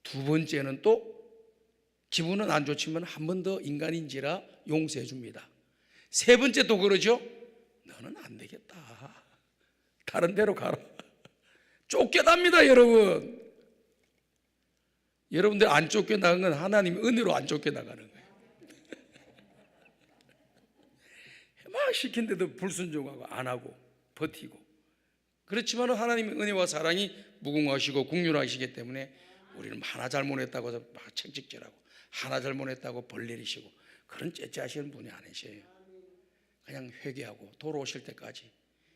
두 번째는 또 기분은 안 좋지만 한 번 더 인간인지라 용서해 줍니다. 세 번째 또 그러죠. 너는 안 되겠다. 다른 데로 가라. 쫓겨납니다, 여러분. 여러분들 안 쫓겨나간 건 하나님의 은혜로 안 쫓겨나가는 거예요. 막 시킨데도 불순종하고 안 하고 버티고. 그렇지만 하나님의 은혜와 사랑이 무궁하시고 국률하시기 때문에 우리는 하나 잘못했다고 해서 막 책찍질하고 하나 잘못했다고 벌 내리시고 그런 째째하시는 분이 아니세요. 그냥 회개하고 돌아오실 때까지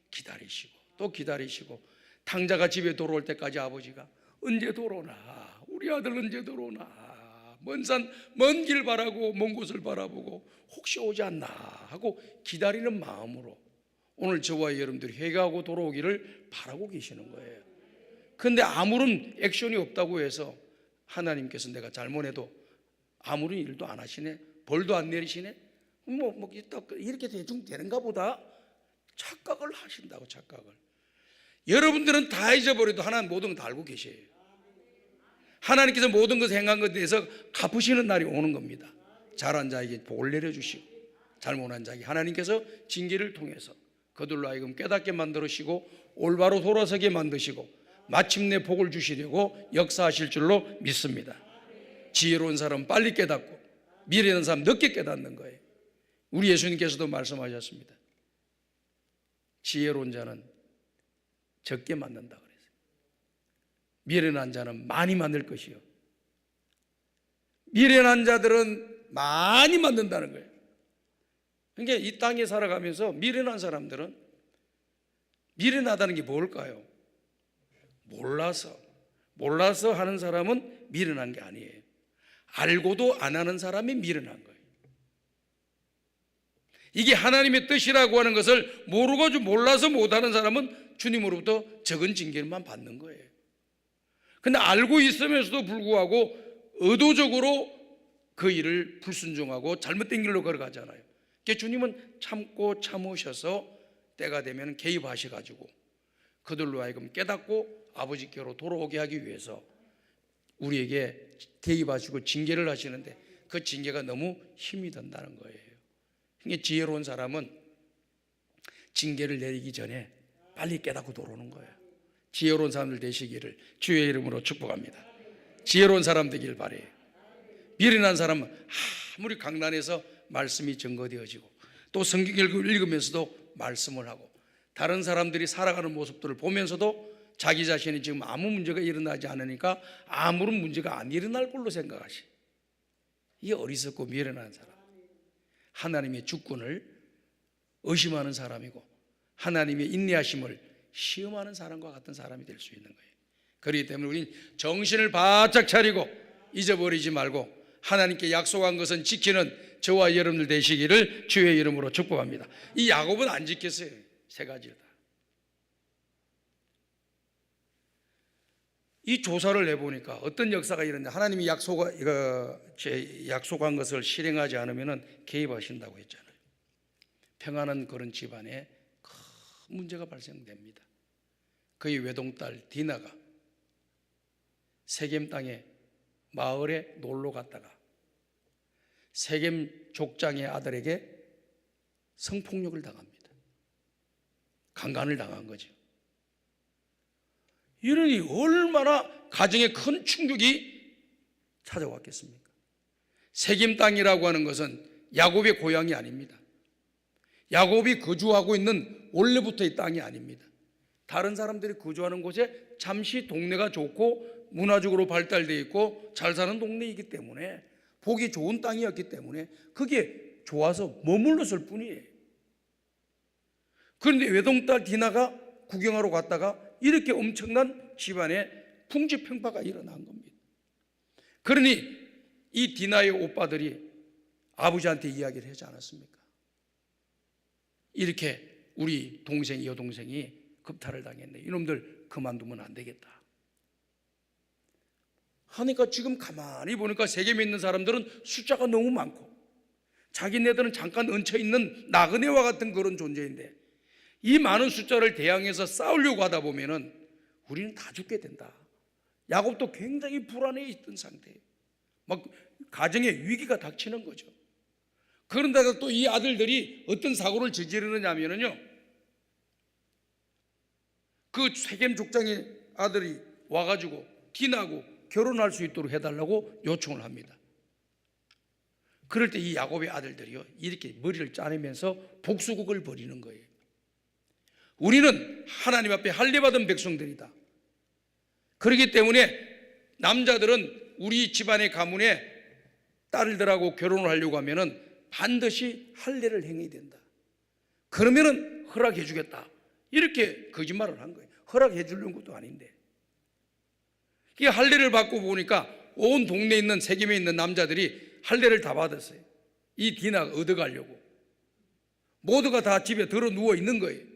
기다리시고 또 기다리시고 탕자가 집에 돌아올 때까지 아버지가 언제 돌아오나, 우리 아들 언제 돌아오나, 먼 산 먼 길 바라고 먼 곳을 바라보고 혹시 오지 않나 하고 기다리는 마음으로 오늘 저와 여러분들이 회개하고 돌아오기를 바라고 계시는 거예요. 그런데 아무런 액션이 없다고 해서 하나님께서 내가 잘못해도 아무런 일도 안 하시네, 벌도 안 내리시네, 이렇게 대충 되는가 보다, 착각을 하신다고. 착각을. 여러분들은 다 잊어버려도 하나님 모든 걸 다 알고 계셔요. 하나님께서 모든 것을 행한 것에 대해서 갚으시는 날이 오는 겁니다. 잘한 자에게 복을 내려주시고 잘못한 자에게 하나님께서 징계를 통해서 그들로 하여금 깨닫게 만들으시고 올바로 돌아서게 만드시고 마침내 복을 주시려고 역사하실 줄로 믿습니다. 지혜로운 사람은 빨리 깨닫고 미련한 사람은 늦게 깨닫는 거예요. 우리 예수님께서도 말씀하셨습니다. 지혜로운 자는 적게 만든다 그랬어요. 미련한 자는 많이 만들 것이요. 미련한 자들은 많이 만든다는 거예요. 그러니까 이 땅에 살아가면서 미련한 사람들은 미련하다는 게 뭘까요? 몰라서 하는 사람은 미련한 게 아니에요. 알고도 안 하는 사람이 미련한 거예요. 이게 하나님의 뜻이라고 하는 것을 모르고 몰라서 못하는 사람은 주님으로부터 적은 징계만 받는 거예요. 근데 알고 있으면서도 불구하고 의도적으로 그 일을 불순종하고 잘못된 길로 걸어가잖아요. 그러니까 주님은 참고 참으셔서 때가 되면 개입하셔가지고 그들로 하여금 깨닫고 아버지께로 돌아오게 하기 위해서 우리에게 개입하시고 징계를 하시는데 그 징계가 너무 힘이 든다는 거예요. 그러니까 지혜로운 사람은 징계를 내리기 전에 빨리 깨닫고 돌아오는 거예요. 지혜로운 사람들 되시기를 주의 이름으로 축복합니다. 지혜로운 사람 되길 바래요. 미련한 사람은 아무리 강단에서 말씀이 증거되어지고 또 성경 읽으면서도 말씀을 하고 다른 사람들이 살아가는 모습들을 보면서도 자기 자신이 지금 아무 문제가 일어나지 않으니까 아무런 문제가 안 일어날 걸로 생각하시. 이게 어리석고 미련한 사람, 하나님의 주권을 의심하는 사람이고 하나님의 인내하심을 시험하는 사람과 같은 사람이 될 수 있는 거예요. 그렇기 때문에 우리는 정신을 바짝 차리고 잊어버리지 말고 하나님께 약속한 것은 지키는 저와 여러분들 되시기를 주의 이름으로 축복합니다. 이 야곱은 안 지켰어요. 세 가지를 다. 이 조사를 해보니까 어떤 역사가 일어났냐. 하나님이 약속한 것을 실행하지 않으면 개입하신다고 했잖아요. 평안한 그런 집안에 큰 문제가 발생됩니다. 그의 외동딸 디나가 세겜 땅에 마을에 놀러 갔다가 세겜 족장의 아들에게 성폭력을 당합니다. 강간을 당한 거죠. 이러니 얼마나 가정에 큰 충격이 찾아왔겠습니까? 세겜 땅이라고 하는 것은 야곱의 고향이 아닙니다. 야곱이 거주하고 있는 원래부터의 땅이 아닙니다. 다른 사람들이 거주하는 곳에 잠시 동네가 좋고 문화적으로 발달되어 있고 잘 사는 동네이기 때문에 보기 좋은 땅이었기 때문에 그게 좋아서 머물렀을 뿐이에요. 그런데 외동딸 디나가 구경하러 갔다가 이렇게 엄청난 집안에 풍지평파가 일어난 겁니다. 그러니 이 디나의 오빠들이 아버지한테 이야기를 하지 않았습니까? 이렇게 우리 동생, 여동생이 겁탈을 당했네. 이놈들 그만두면 안 되겠다 하니까 지금 가만히 보니까 세겜에 있는 사람들은 숫자가 너무 많고 자기네들은 잠깐 얹혀있는 나그네와 같은 그런 존재인데 이 많은 숫자를 대항해서 싸우려고 하다 보면은 우리는 다 죽게 된다. 야곱도 굉장히 불안해 있던 상태예요. 막 가정에 위기가 닥치는 거죠. 그런데도 또 이 아들들이 어떤 사고를 저지르느냐면요, 그 세겜 족장의 아들이 와가지고 디나하고 결혼할 수 있도록 해달라고 요청을 합니다. 그럴 때 이 야곱의 아들들이요 이렇게 머리를 짜내면서 복수국을 벌이는 거예요. 우리는 하나님 앞에 할례받은 백성들이다. 그렇기 때문에 남자들은 우리 집안의 가문에 딸들하고 결혼을 하려고 하면은 반드시 할례를 행해야 된다. 그러면은 허락해 주겠다. 이렇게 거짓말을 한 거예요. 허락해 주려는 것도 아닌데. 이 할례를 받고 보니까 온 동네에 있는 세겜에 있는 남자들이 할례를 다 받았어요. 이 디나가 얻어가려고. 모두가 다 집에 들어 누워 있는 거예요.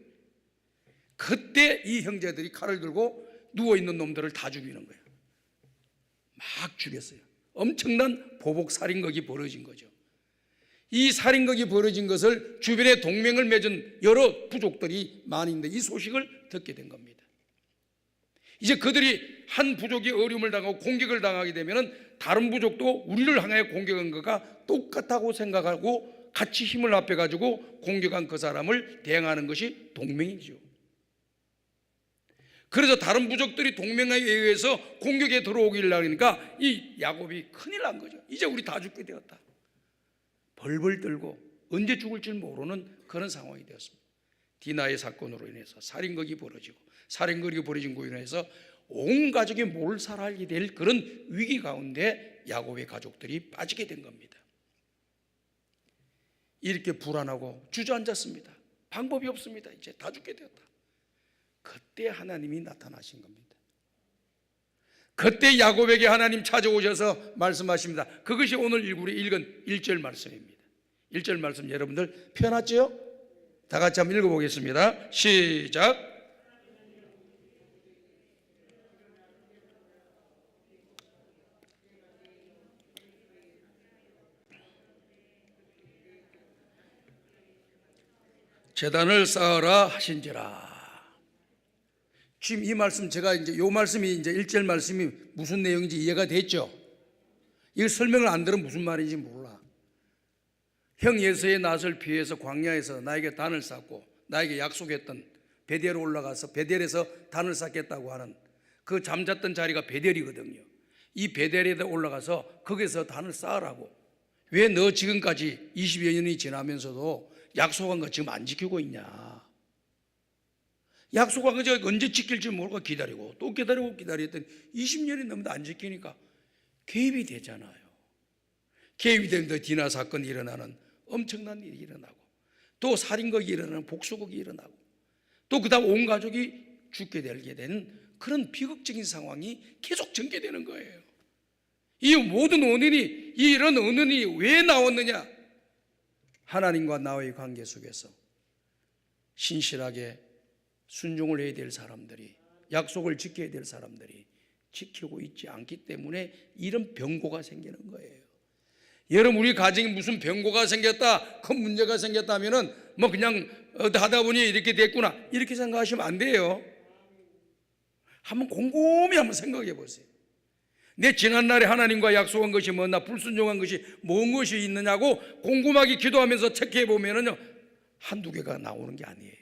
그때 이 형제들이 칼을 들고 누워있는 놈들을 다 죽이는 거예요. 막 죽였어요. 엄청난 보복살인극이 벌어진 거죠. 이 살인극이 벌어진 것을 주변에 동맹을 맺은 여러 부족들이 많이 있는데 이 소식을 듣게 된 겁니다. 이제 그들이 한 부족이 어려움을 당하고 공격을 당하게 되면 다른 부족도 우리를 향해 공격한 것과 똑같다고 생각하고 같이 힘을 합해가지고 공격한 그 사람을 대항하는 것이 동맹이죠. 그래서 다른 부족들이 동맹에 의해서 공격에 들어오기를 하니까 이 야곱이 큰일 난 거죠. 이제 우리 다 죽게 되었다. 벌벌 떨고 언제 죽을지 모르는 그런 상황이 되었습니다. 디나의 사건으로 인해서 살인극이 벌어지고 살인극이 벌어진 것으로 인해서 온 가족이 몰살하게 될 그런 위기 가운데 야곱의 가족들이 빠지게 된 겁니다. 이렇게 불안하고 주저앉았습니다. 방법이 없습니다. 이제 다 죽게 되었다. 그때 하나님이 나타나신 겁니다. 그때 야곱에게 하나님 찾아오셔서 말씀하십니다. 그것이 오늘 우리 읽은 1절 말씀입니다. 1절 말씀 여러분들 펴놨죠? 다 같이 한번 읽어보겠습니다. 시작. 제단을 쌓으라 하신지라. 지금 이 말씀 제가 이제 요 말씀이 이제 1절 말씀이 무슨 내용인지 이해가 됐죠? 이거 설명을 안 들으면 무슨 말인지 몰라. 형 예수의 낯을 피해서 광야에서 나에게 단을 쌓고 나에게 약속했던 베델에 올라가서 베델에서 단을 쌓겠다고 하는 그 잠잤던 자리가 베델이거든요. 이 베델에 올라가서 거기서 단을 쌓으라고. 왜 너 지금까지 20여 년이 지나면서도 약속한 거 지금 안 지키고 있냐? 약속한 거 언제 지킬지 모르고 기다리고 또 기다리고 기다렸더니 20년이 넘어도 안 지키니까 개입이 되잖아요. 개입이 되면서 디나 사건이 일어나는 엄청난 일이 일어나고 또 살인극이 일어나는 복수극이 일어나고 또 그 다음 온 가족이 죽게 되게 되는 그런 비극적인 상황이 계속 전개되는 거예요. 이 모든 원인이 이런 원인이 왜 나왔느냐? 하나님과 나와의 관계 속에서 신실하게 순종을 해야 될 사람들이, 약속을 지켜야 될 사람들이 지키고 있지 않기 때문에 이런 병고가 생기는 거예요. 여러분, 우리 가정에 무슨 병고가 생겼다, 큰 문제가 생겼다면은 뭐 그냥 하다 보니 이렇게 됐구나 이렇게 생각하시면 안 돼요. 한번 곰곰이 한번 생각해 보세요. 내 지난날에 하나님과 약속한 것이 뭐나 불순종한 것이 무엇이 있느냐고 곰곰하게 기도하면서 체크해 보면은요 한두 개가 나오는 게 아니에요.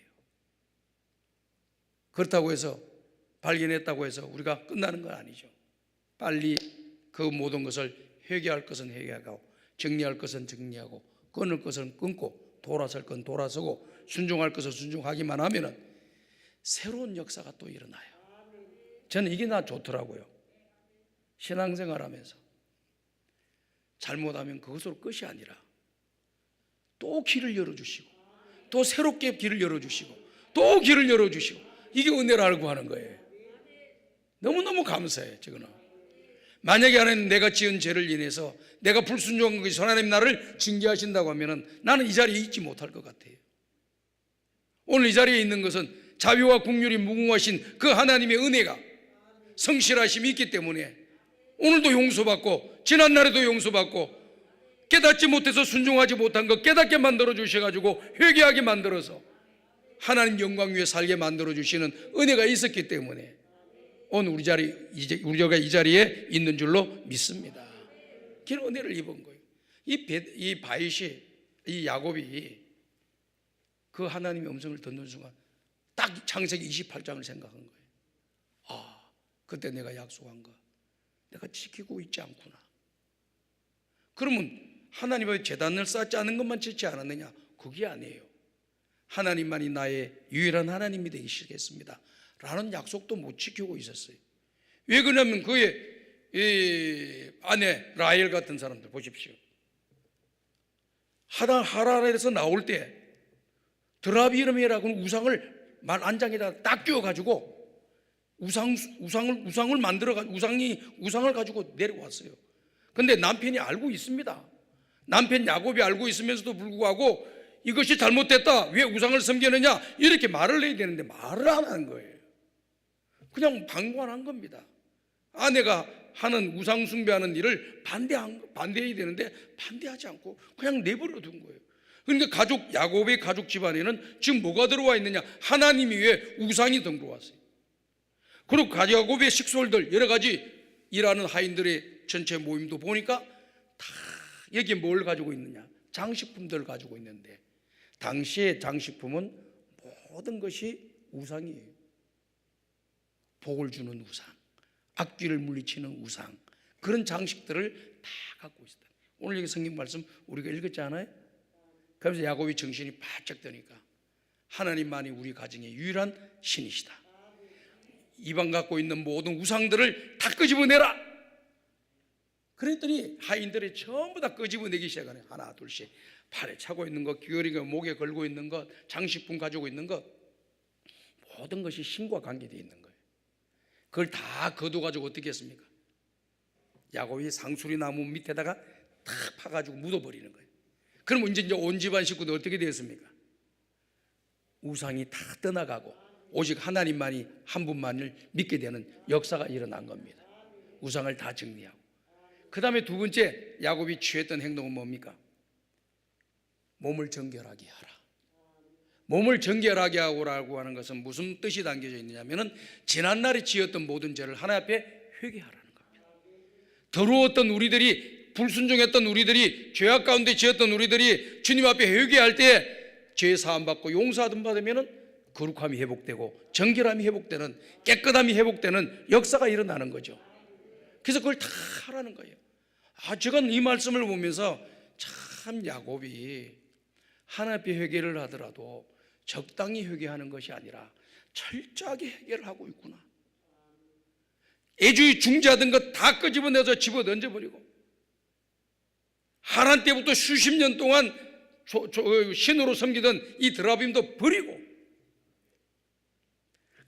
그렇다고 해서 발견했다고 해서 우리가 끝나는 건 아니죠. 빨리 그 모든 것을 회개할 것은 회개하고 정리할 것은 정리하고 끊을 것은 끊고 돌아설 건 돌아서고 순종할 것은 순종하기만 하면은 새로운 역사가 또 일어나요. 저는 이게 나 좋더라고요. 신앙생활 하면서 잘못하면 그것으로 끝이 아니라 또 길을 열어주시고 또 새롭게 길을 열어주시고 또 길을 열어주시고 이게 은혜라고 하는 거예요. 너무너무 감사해요. 저거는 만약에 하나님 내가 지은 죄를 인해서 내가 불순종한 것이 하나님 나를 징계하신다고 하면은 나는 이 자리에 있지 못할 것 같아요. 오늘 이 자리에 있는 것은 자비와 긍휼이 무궁하신 그 하나님의 은혜가 성실하심이 있기 때문에 오늘도 용서받고 지난날에도 용서받고 깨닫지 못해서 순종하지 못한 것 깨닫게 만들어 주셔가지고 회개하게 만들어서 하나님 영광 위에 살게 만들어 주시는 은혜가 있었기 때문에 오늘 우리가 이 자리에 있는 줄로 믿습니다. 그런 은혜를 입은 거예요. 이 바이시, 이 야곱이 그 하나님의 음성을 듣는 순간 딱 창세기 28장을 생각한 거예요. 아, 그때 내가 약속한 거 내가 지키고 있지 않구나. 그러면 하나님의 제단을 쌓지 않은 것만 짓지 않았느냐? 그게 아니에요. 하나님만이 나의 유일한 하나님이 되시겠습니다 라는 약속도 못 지키고 있었어요. 왜 그러냐면 그의 아내 라헬 같은 사람들 보십시오. 하란에서 나올 때 드라비름이라고 하는 우상을 말 안장에다 딱 끼워가지고 우상을 만들어가지고 우상을 가지고 내려왔어요. 근데 남편이 알고 있습니다. 남편 야곱이 알고 있으면서도 불구하고 이것이 잘못됐다, 왜 우상을 섬기느냐 이렇게 말을 해야 되는데 말을 안 하는 거예요. 그냥 방관한 겁니다. 아내가 하는 우상 숭배하는 일을 반대해야 되는데 반대하지 않고 그냥 내버려 둔 거예요. 그러니까 야곱의 가족 집안에는 지금 뭐가 들어와 있느냐? 하나님이 왜 우상이 들어왔어요. 그리고 야곱의 식솔들 여러 가지 일하는 하인들의 전체 모임도 보니까 다 여기에 뭘 가지고 있느냐? 장식품들을 가지고 있는데 당시의 장식품은 모든 것이 우상이에요. 복을 주는 우상, 악귀를 물리치는 우상, 그런 장식들을 다 갖고 있다. 오늘 여기 성경 말씀 우리가 읽었지 않아요? 그래서 야곱이 정신이 바짝 드니까 하나님만이 우리 가정의 유일한 신이시다. 이방 갖고 있는 모든 우상들을 다 끄집어내라. 그랬더니 하인들이 전부 다 끄집어내기 시작하네. 하나 둘씩 팔에 차고 있는 것, 귀걸이가 목에 걸고 있는 것, 장식품 가지고 있는 것, 모든 것이 신과 관계되어 있는 거예요. 그걸 다 거둬가지고 어떻게 했습니까? 야곱이 상수리 나무 밑에다가 탁 파가지고 묻어버리는 거예요. 그럼 이제 온 집안 식구들 어떻게 되었습니까? 우상이 다 떠나가고 오직 하나님만이 한 분만을 믿게 되는 역사가 일어난 겁니다. 우상을 다 정리하고. 그 다음에 두 번째 야곱이 취했던 행동은 뭡니까? 몸을 정결하게 하라. 몸을 정결하게 하고라고 하는 것은 무슨 뜻이 담겨져 있느냐면은 지난날에 지었던 모든 죄를 하나님 앞에 회개하라는 겁니다. 더러웠던 우리들이, 불순종했던 우리들이, 죄악 가운데 지었던 우리들이 주님 앞에 회개할 때 죄 사함 받고 용서하든 받으면은 거룩함이 회복되고 정결함이 회복되는, 깨끗함이 회복되는 역사가 일어나는 거죠. 그래서 그걸 다 하라는 거예요. 제가 이 말씀을 보면서 참 야곱이 하나님 앞에 회개를 하더라도 적당히 회개하는 것이 아니라 철저하게 회개를 하고 있구나. 애주의 중재하던 것 다 끄집어내서 집어 던져버리고 하란 때부터 수십 년 동안 신으로 섬기던 이 드라빔도 버리고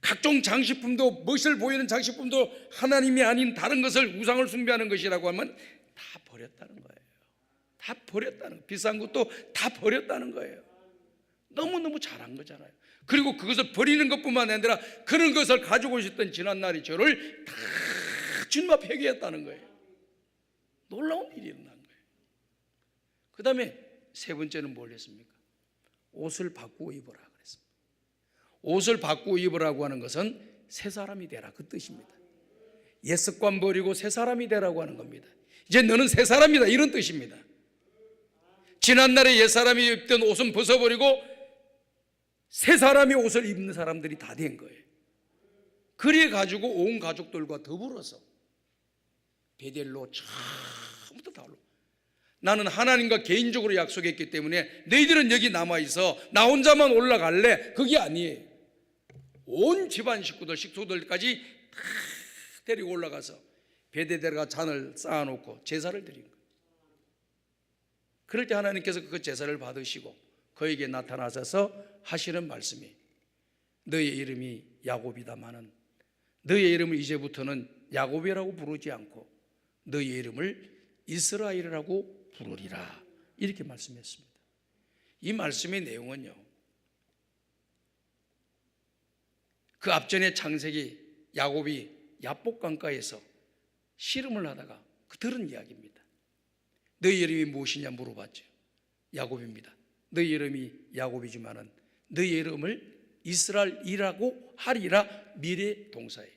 각종 장식품도, 멋을 보이는 장식품도 하나님이 아닌 다른 것을 우상을 숭배하는 것이라고 하면 다 버렸다는 거예요. 다 버렸다는 거예요. 비싼 것도 다 버렸다는 거예요. 너무너무 잘한 거잖아요. 그리고 그것을 버리는 것뿐만 아니라 그런 것을 가지고 있었던 지난날의 죄를 다 주님 앞에 회개했다는 거예요. 놀라운 일이 일어난 거예요. 그 다음에 세 번째는 뭘 했습니까? 옷을 바꾸어 입어라 그랬습니다. 옷을 바꾸어 입으라고 하는 것은 새 사람이 되라 그 뜻입니다. 옛 습관 버리고 새 사람이 되라고 하는 겁니다. 이제 너는 새 사람이다 이런 뜻입니다. 지난날에 옛 사람이 입던 옷은 벗어버리고 새 사람이 옷을 입는 사람들이 다 된 거예요. 그래 가지고 온 가족들과 더불어서 베델로 처음부터 다 올라. 나는 하나님과 개인적으로 약속했기 때문에 너희들은 여기 남아있어. 나 혼자만 올라갈래? 그게 아니에요. 온 집안 식구들, 식구들까지 다 데리고 올라가서 베델에다가 잔을 쌓아놓고 제사를 드린 거예요. 그럴 때 하나님께서 그 제사를 받으시고 그에게 나타나셔서 하시는 말씀이 너의 이름이 야곱이다마는 너의 이름을 이제부터는 야곱이라고 부르지 않고 너의 이름을 이스라엘이라고 부르리라 이렇게 말씀했습니다. 이 말씀의 내용은요, 그 앞전에 창세기 야곱이 야복 강가에서 씨름을 하다가 들은 이야기입니다. 너희 이름이 무엇이냐 물어봤죠. 야곱입니다. 너희 이름이 야곱이지만은 너희 이름을 이스라엘이라고 하리라 미래 동사예요.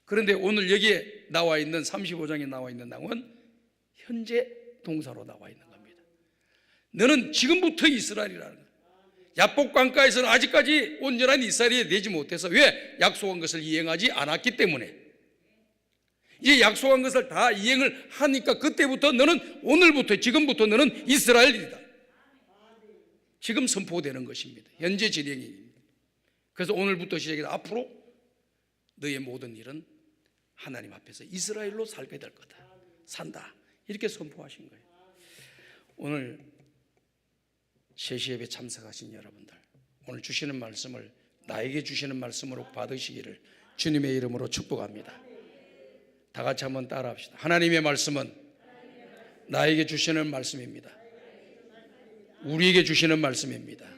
그런데 오늘 여기에 나와 있는 35장에 나와 있는 내용은 현재 동사로 나와 있는 겁니다. 너는 지금부터 이스라엘이라는 거예요. 야복 강가에서는 아직까지 온전한 이스라엘이 되지 못해서 왜? 약속한 것을 이행하지 않았기 때문에. 이제 약속한 것을 다 이행을 하니까 그때부터 너는 오늘부터 지금부터 너는 이스라엘이다. 지금 선포되는 것입니다. 현재 진행입니다. 그래서 오늘부터 시작해서 앞으로 너의 모든 일은 하나님 앞에서 이스라엘로 살게 될 거다. 산다. 이렇게 선포하신 거예요. 오늘 세시 예배 참석하신 여러분들, 오늘 주시는 말씀을 나에게 주시는 말씀으로 받으시기를 주님의 이름으로 축복합니다. 다 같이 한번 따라 합시다. 하나님의 말씀은 나에게 주시는 말씀입니다. 우리에게 주시는 말씀입니다.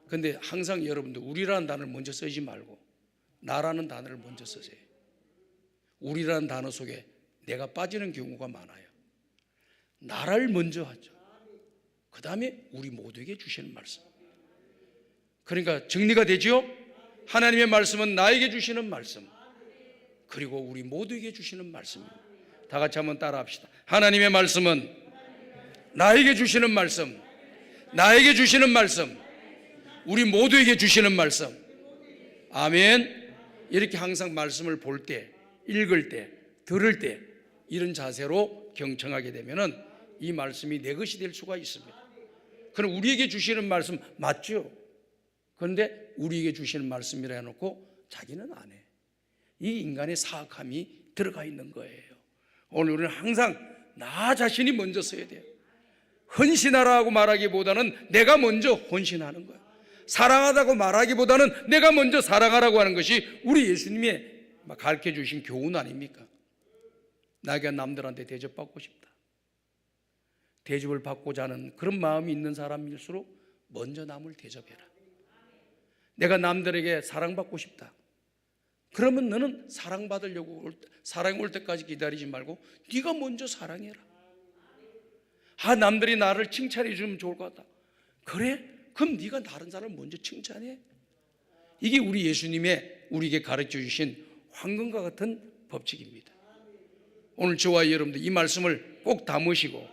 그런데 항상 여러분들 우리라는 단어를 먼저 쓰지 말고 나라는 단어를 먼저 쓰세요. 우리라는 단어 속에 내가 빠지는 경우가 많아요. 나를 먼저 하죠. 그 다음에 우리 모두에게 주시는 말씀. 그러니까 정리가 되죠? 하나님의 말씀은 나에게 주시는 말씀, 그리고 우리 모두에게 주시는 말씀입니다. 다 같이 한번 따라 합시다. 하나님의 말씀은 나에게 주시는 말씀, 나에게 주시는 말씀, 우리 모두에게 주시는 말씀. 아멘. 이렇게 항상 말씀을 볼 때, 읽을 때, 들을 때 이런 자세로 경청하게 되면은 이 말씀이 내 것이 될 수가 있습니다. 그럼 우리에게 주시는 말씀 맞죠? 그런데 우리에게 주시는 말씀이라 해놓고 자기는 안 해. 이 인간의 사악함이 들어가 있는 거예요. 오늘 우리는 항상 나 자신이 먼저 서야 돼요. 헌신하라고 말하기보다는 내가 먼저 헌신하는 거예요. 사랑하다고 말하기보다는 내가 먼저 사랑하라고 하는 것이 우리 예수님이 가르쳐 주신 교훈 아닙니까? 내가 남들한테 대접받고 싶다, 대접을 받고자 하는 그런 마음이 있는 사람일수록 먼저 남을 대접해라. 내가 남들에게 사랑받고 싶다, 그러면 너는 사랑받으려고 사랑이 올 때까지 기다리지 말고 네가 먼저 사랑해라. 남들이 나를 칭찬해 주면 좋을 것 같다. 그래? 그럼 네가 다른 사람을 먼저 칭찬해. 이게 우리 예수님의 우리에게 가르쳐 주신 황금과 같은 법칙입니다. 오늘 저와 여러분들 이 말씀을 꼭 담으시고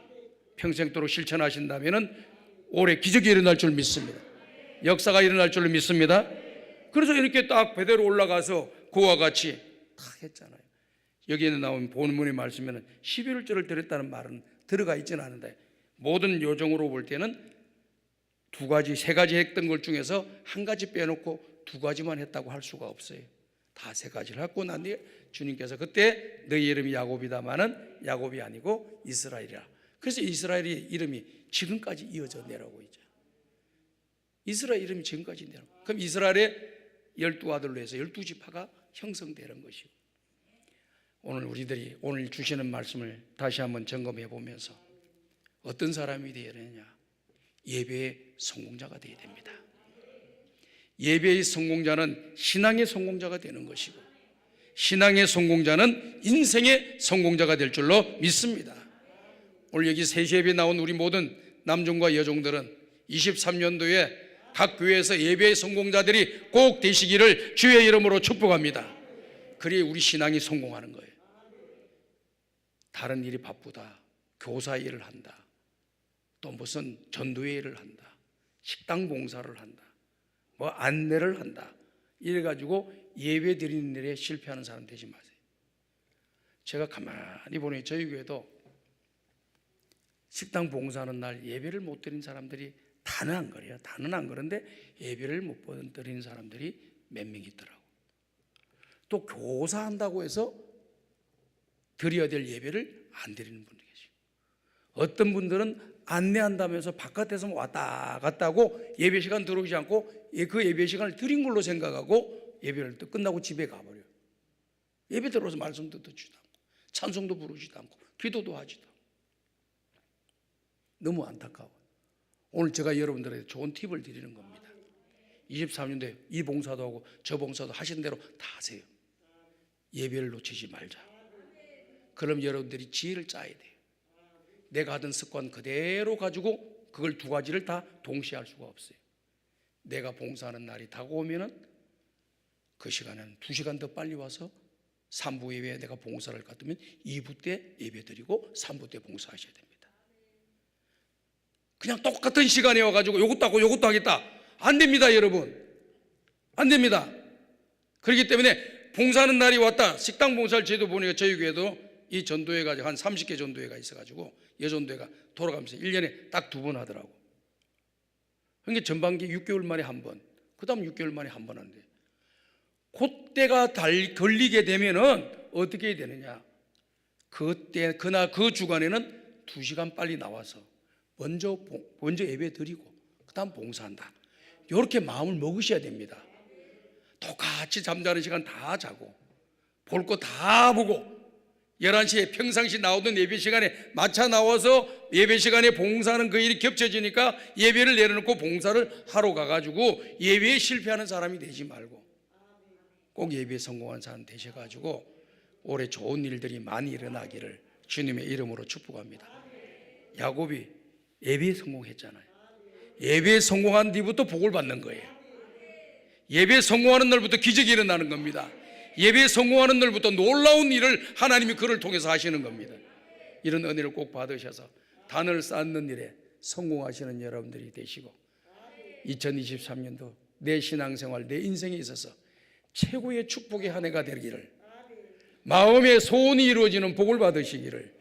평생도록 실천하신다면 올해 기적이 일어날 줄 믿습니다. 역사가 일어날 줄 믿습니다. 그래서 이렇게 딱 베드로 올라가서 그와 같이 딱 했잖아요. 여기에 나온 본문의 말씀에는 11조를 드렸다는 말은 들어가 있지는 않은데, 모든 요정으로 볼 때는 두 가지, 세 가지 했던 것 중에서 한 가지 빼놓고 두 가지만 했다고 할 수가 없어요. 다 세 가지를 하고 난 뒤에 주님께서 그때 너희 이름이 야곱이다마는 야곱이 아니고 이스라엘이라. 그래서 이스라엘의 이름이 지금까지 이어져 내려오고 있죠. 이스라엘 이름이 지금까지 내려오고, 그럼 이스라엘의 12아들로 해서 12지파가 형성되는 것이고, 오늘 우리들이 오늘 주시는 말씀을 다시 한번 점검해 보면서 어떤 사람이 되어야 되느냐? 예배의 성공자가 되어야 됩니다. 예배의 성공자는 신앙의 성공자가 되는 것이고, 신앙의 성공자는 인생의 성공자가 될 줄로 믿습니다. 오늘 여기 세시예배에 나온 우리 모든 남종과 여종들은 23년도에 각 교회에서 예배의 성공자들이 꼭 되시기를 주의 이름으로 축복합니다. 그래야 우리 신앙이 성공하는 거예요. 다른 일이 바쁘다, 교사 일을 한다, 또 무슨 전도회 일을 한다, 식당 봉사를 한다, 뭐 안내를 한다, 이래가지고 예배 드리는 일에 실패하는 사람 되지 마세요. 제가 가만히 보니 저희 교회도 식당 봉사하는 날 예배를 못 드린 사람들이 다는 안 그래요. 다는 안 그런데 예배를 못 드리는 사람들이 몇 명 있더라고. 또 교사한다고 해서 드려야 될 예배를 안 드리는 분도 계시고, 어떤 분들은 안내한다면서 바깥에서 왔다 갔다 하고 예배 시간 들어오지 않고 그 예배 시간을 드린 걸로 생각하고 예배를 또 끝나고 집에 가버려요. 예배 들어와서 말씀도 듣지도 않고 찬송도 부르지도 않고 기도도 하지도 않고. 너무 안타까워. 오늘 제가 여러분들에게 좋은 팁을 드리는 겁니다. 23년도에 이 봉사도 하고 저 봉사도 하신 대로 다 하세요. 예배를 놓치지 말자. 그럼 여러분들이 지혜를 짜야 돼요. 내가 하던 습관 그대로 가지고 그걸 두 가지를 다 동시에 할 수가 없어요. 내가 봉사하는 날이 다가오면은 그 시간은 2시간 더 빨리 와서 3부 예배에 내가 봉사를 갔으면 2부 때 예배 드리고 3부 때 봉사하셔야 됩니다. 그냥 똑같은 시간에 와가지고 요것도 하고 요것도 하겠다, 안 됩니다. 여러분, 안 됩니다. 그렇기 때문에 봉사하는 날이 왔다. 식당 봉사를 제도 보니까 저희 교회도 이 전도회가 한 30개 전도회가 있어가지고 여전도회가 돌아가면서 1년에 딱 2번 하더라고. 그러니까 전반기 6개월 만에 한 번, 그 다음 6개월 만에 한 번 하는데, 그때가 걸리게 되면은 어떻게 해야 되느냐? 그때 그날 그 주간에는 2시간 빨리 나와서 먼저 예배 드리고 그 다음 봉사한다, 이렇게 마음을 먹으셔야 됩니다. 똑같이 잠자는 시간 다 자고 볼 거 다 보고 11시에 평상시 나오던 예배 시간에 마차 나와서 예배 시간에 봉사하는 그 일이 겹쳐지니까 예배를 내려놓고 봉사를 하러 가가지고 예배에 실패하는 사람이 되지 말고 꼭 예배에 성공한 사람 되셔가지고 올해 좋은 일들이 많이 일어나기를 주님의 이름으로 축복합니다. 야곱이 예배에 성공했잖아요. 예배에 성공한 뒤부터 복을 받는 거예요. 예배에 성공하는 날부터 기적이 일어나는 겁니다. 예배에 성공하는 날부터 놀라운 일을 하나님이 그를 통해서 하시는 겁니다. 이런 은혜를 꼭 받으셔서 단을 쌓는 일에 성공하시는 여러분들이 되시고 2023년도 내 신앙생활, 내 인생에 있어서 최고의 축복의 한 해가 되기를, 마음의 소원이 이루어지는 복을 받으시기를,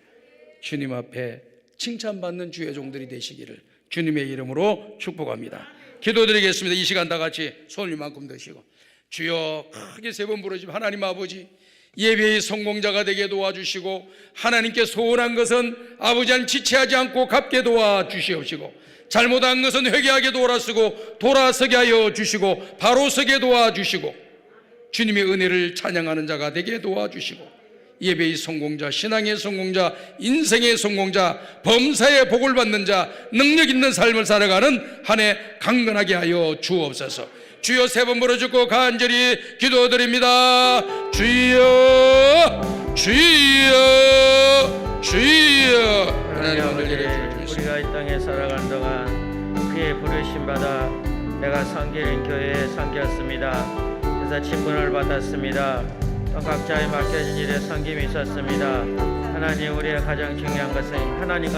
주님 앞에 칭찬받는 주의 종들이 되시기를 주님의 이름으로 축복합니다. 기도드리겠습니다. 이 시간 다 같이 손을 이만큼 드시고 주여 크게 3번 부르시면 하나님 아버지, 예배의 성공자가 되게 도와주시고 하나님께 소원한 것은 아버지 안 지체하지 않고 갚게 도와주시옵시고 잘못한 것은 회개하게 돌아서게 하여 주시고 바로 서게 도와주시고 주님의 은혜를 찬양하는 자가 되게 도와주시고 예배의 성공자, 신앙의 성공자, 인생의 성공자, 범사의 복을 받는 자, 능력 있는 삶을 살아가는 한 해 강건하게 하여 주옵소서. 주여 3번 부르짖고 간절히 기도드립니다. 주여 주여 주여. 하나님 아버지, 우리가 이 땅에 살아가는 동안 그의 부르심 받아 내가 섬기는 교회에 섬겼습니다. 그래서 직분을 받았습니다. 또 각자의 맡겨진 일에 섬김이 있었습니다. 하나님, 우리의 가장 중요한 것은 하나님과